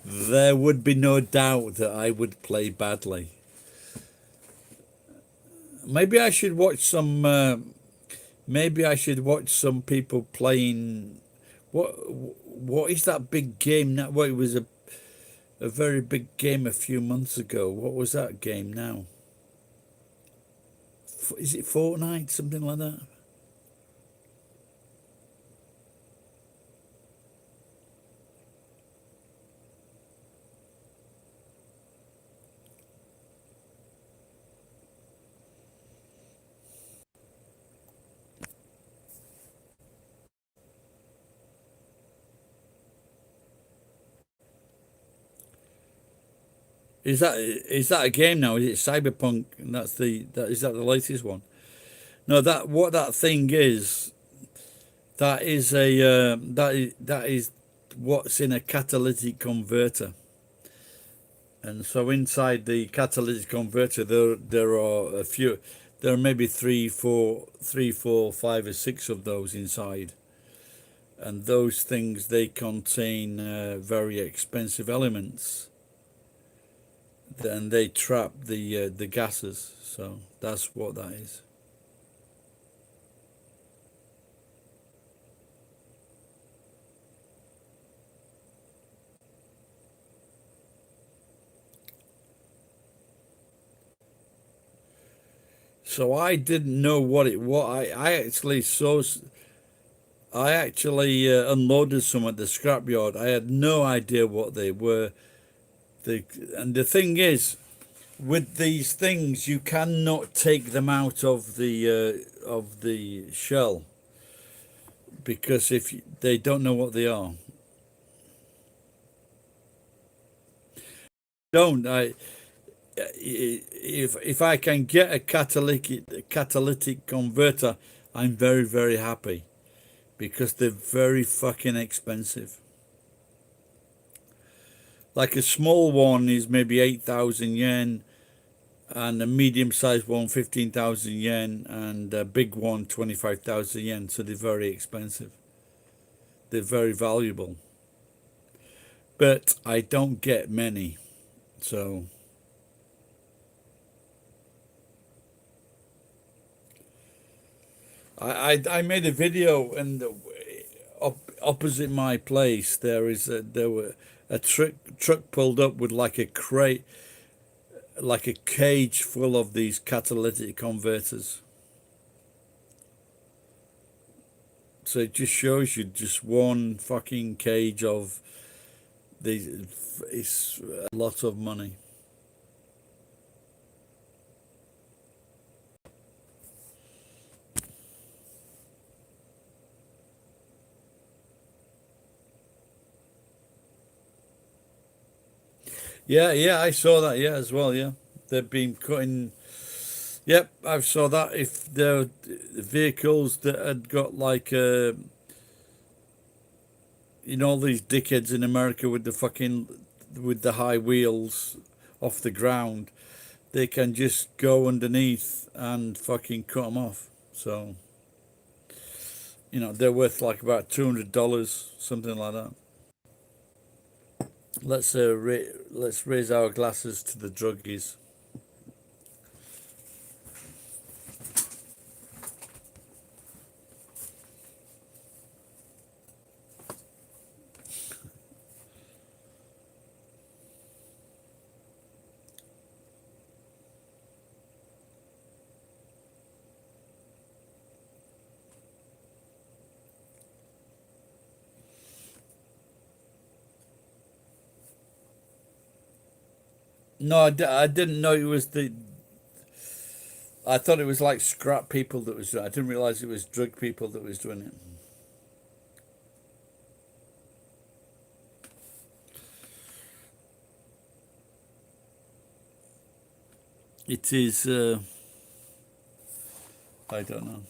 there would be no doubt that I would play badly. Maybe I should watch some. Maybe I should watch some people playing. What is that big game now? Well, it was a very big game a few months ago. What was that game now? Is it Fortnite? Something like that? Is that a game now? Is it Cyberpunk? And is that the latest one? No, what that thing is. That is that is what's in a catalytic converter. And so inside the catalytic converter, there are a few. There are maybe three, four, 5, or 6 of those inside. And those things, they contain very expensive elements. And they trap the gases. So that's what that is. So I didn't know what I actually saw. I actually unloaded some at the scrapyard. I had no idea what they were. And the thing is, with these things, you cannot take them out of the shell, because if they don't know what they are. Don't I? If I can get a catalytic converter, I'm very, very happy, because they're very fucking expensive. Like a small one is maybe 8,000 yen, and a medium-sized one 15,000 yen, and a big one 25,000 yen. So they're very expensive. They're very valuable, but I don't get many, so. I made a video, and opposite my place there were a truck pulled up with like a crate, like a cage full of these catalytic converters. So it just shows you just one fucking cage of these. It's a lot of money. Yeah, I saw that. Yeah, as well. Yeah, they've been cutting. Yep, I saw that. If they're vehicles that had got like, all these dickheads in America with the high wheels off the ground, they can just go underneath and fucking cut them off. So, they're worth like about $200, something like that. let's raise our glasses to the druggies. No, I didn't know it was the. I thought it was like scrap people that was. I didn't realize it was drug people that was doing it. It is. I don't know.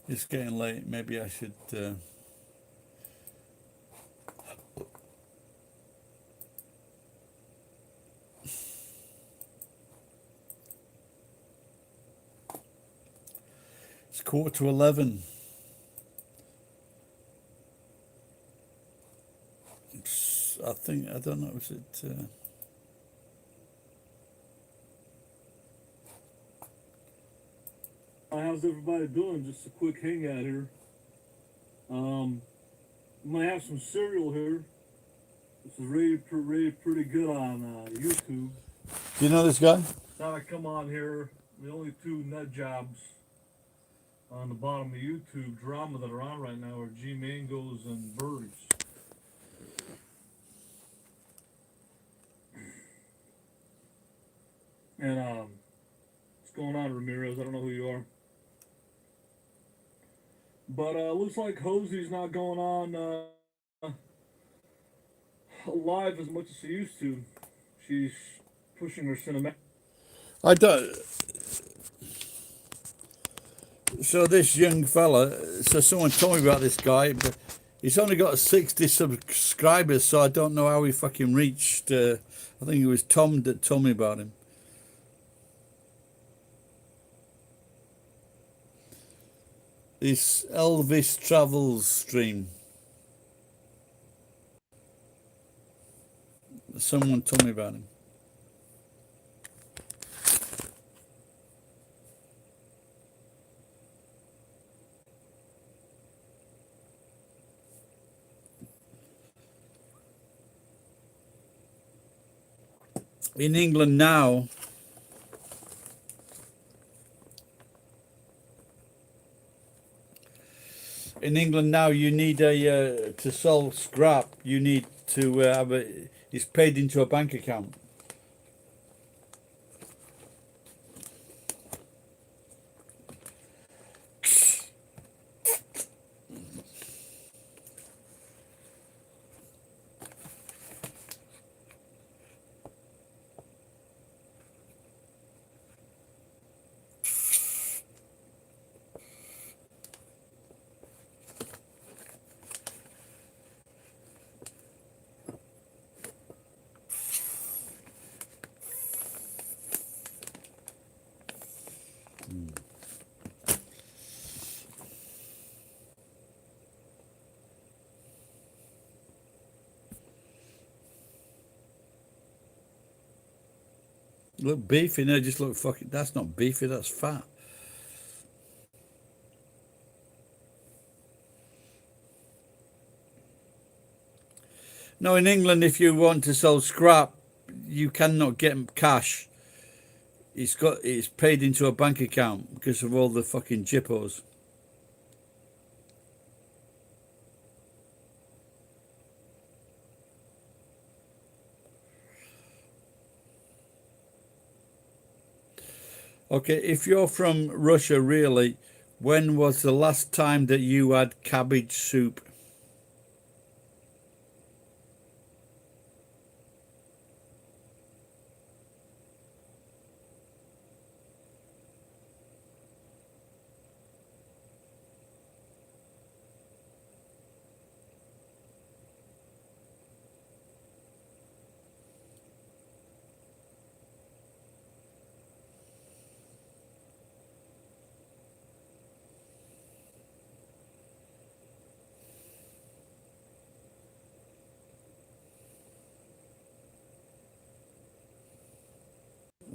It's getting late. Maybe I should. It's 11:15. I think I don't know. Is it? How's everybody doing? Just a quick hangout here. Might have some cereal here. This is rated pretty good on YouTube. Do you know this guy? Thought I'd come on here. The only two nut jobs on the bottom of YouTube drama that are on right now are G Mangoes and Birdies. And what's going on, Ramirez? I don't know who you are. But looks like Hosey's not going on live as much as she used to. She's pushing her cinematic. I don't. So this young fella. So someone told me about this guy, but he's only got 60 subscribers. So I don't know how he fucking reached. I think it was Tom that told me about him. This Elvis Travels stream. Someone told me about him. In England now, you need a to sell scrap. You need to have it's paid into a bank account. Look beefy, no, just look fucking. That's not beefy. That's fat. No, in England, if you want to sell scrap, you cannot get cash. It's paid into a bank account because of all the fucking jippos. Okay, if you're from Russia, really, when was the last time that you had cabbage soup?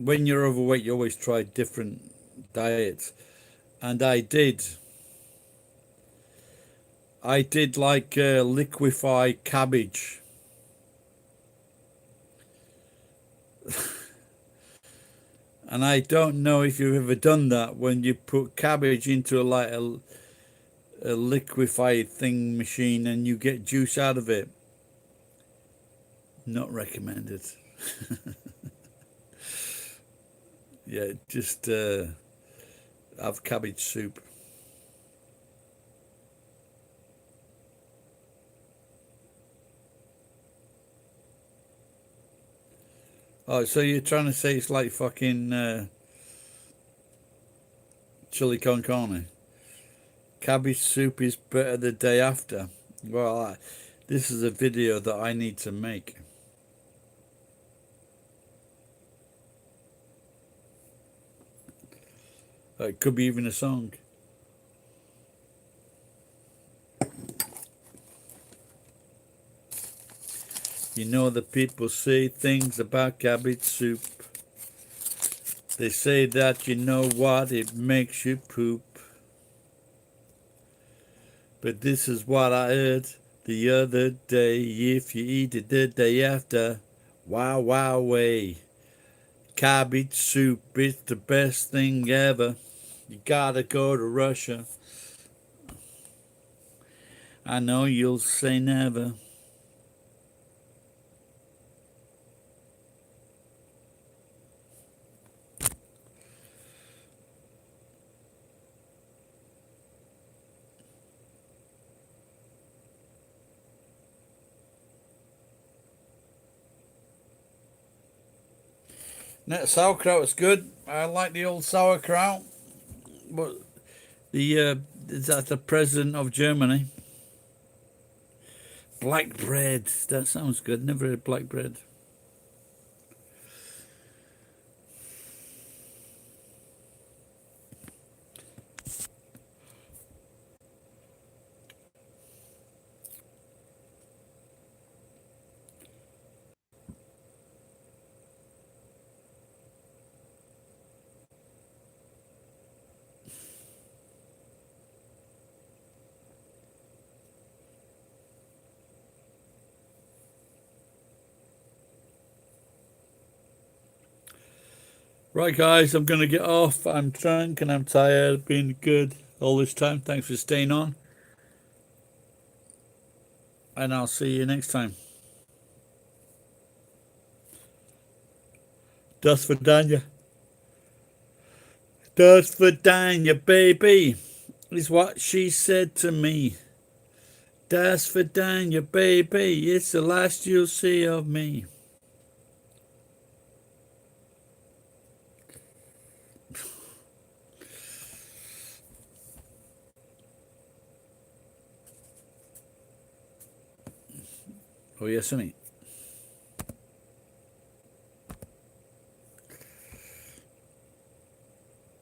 when you're overweight, you always try different diets, and I did like liquefy cabbage. And I don't know if you've ever done that, when you put cabbage into a liquefied thing machine and you get juice out of it. Not recommended. Yeah, just have cabbage soup. Oh, so you're trying to say it's like fucking chili con carne? Cabbage soup is better the day after. Well, this is a video that I need to make. It could be even a song. You know, the people say things about cabbage soup. They say that, you know what, it makes you poop. But this is what I heard the other day. If you eat it the day after, wow, wow, way. Cabbage soup is the best thing ever. You gotta go to Russia. I know you'll say never. That sauerkraut is good. I like the old sauerkraut. But is that the president of Germany? Black bread. That sounds good. Never had black bread. Right, guys, I'm going to get off. I'm drunk and I'm tired. I've been good all this time. Thanks for staying on. And I'll see you next time. Das Vidania. Das Vidania, baby, is what she said to me. Das Vidania, baby, it's the last you'll see of me. Oh, yes, honey.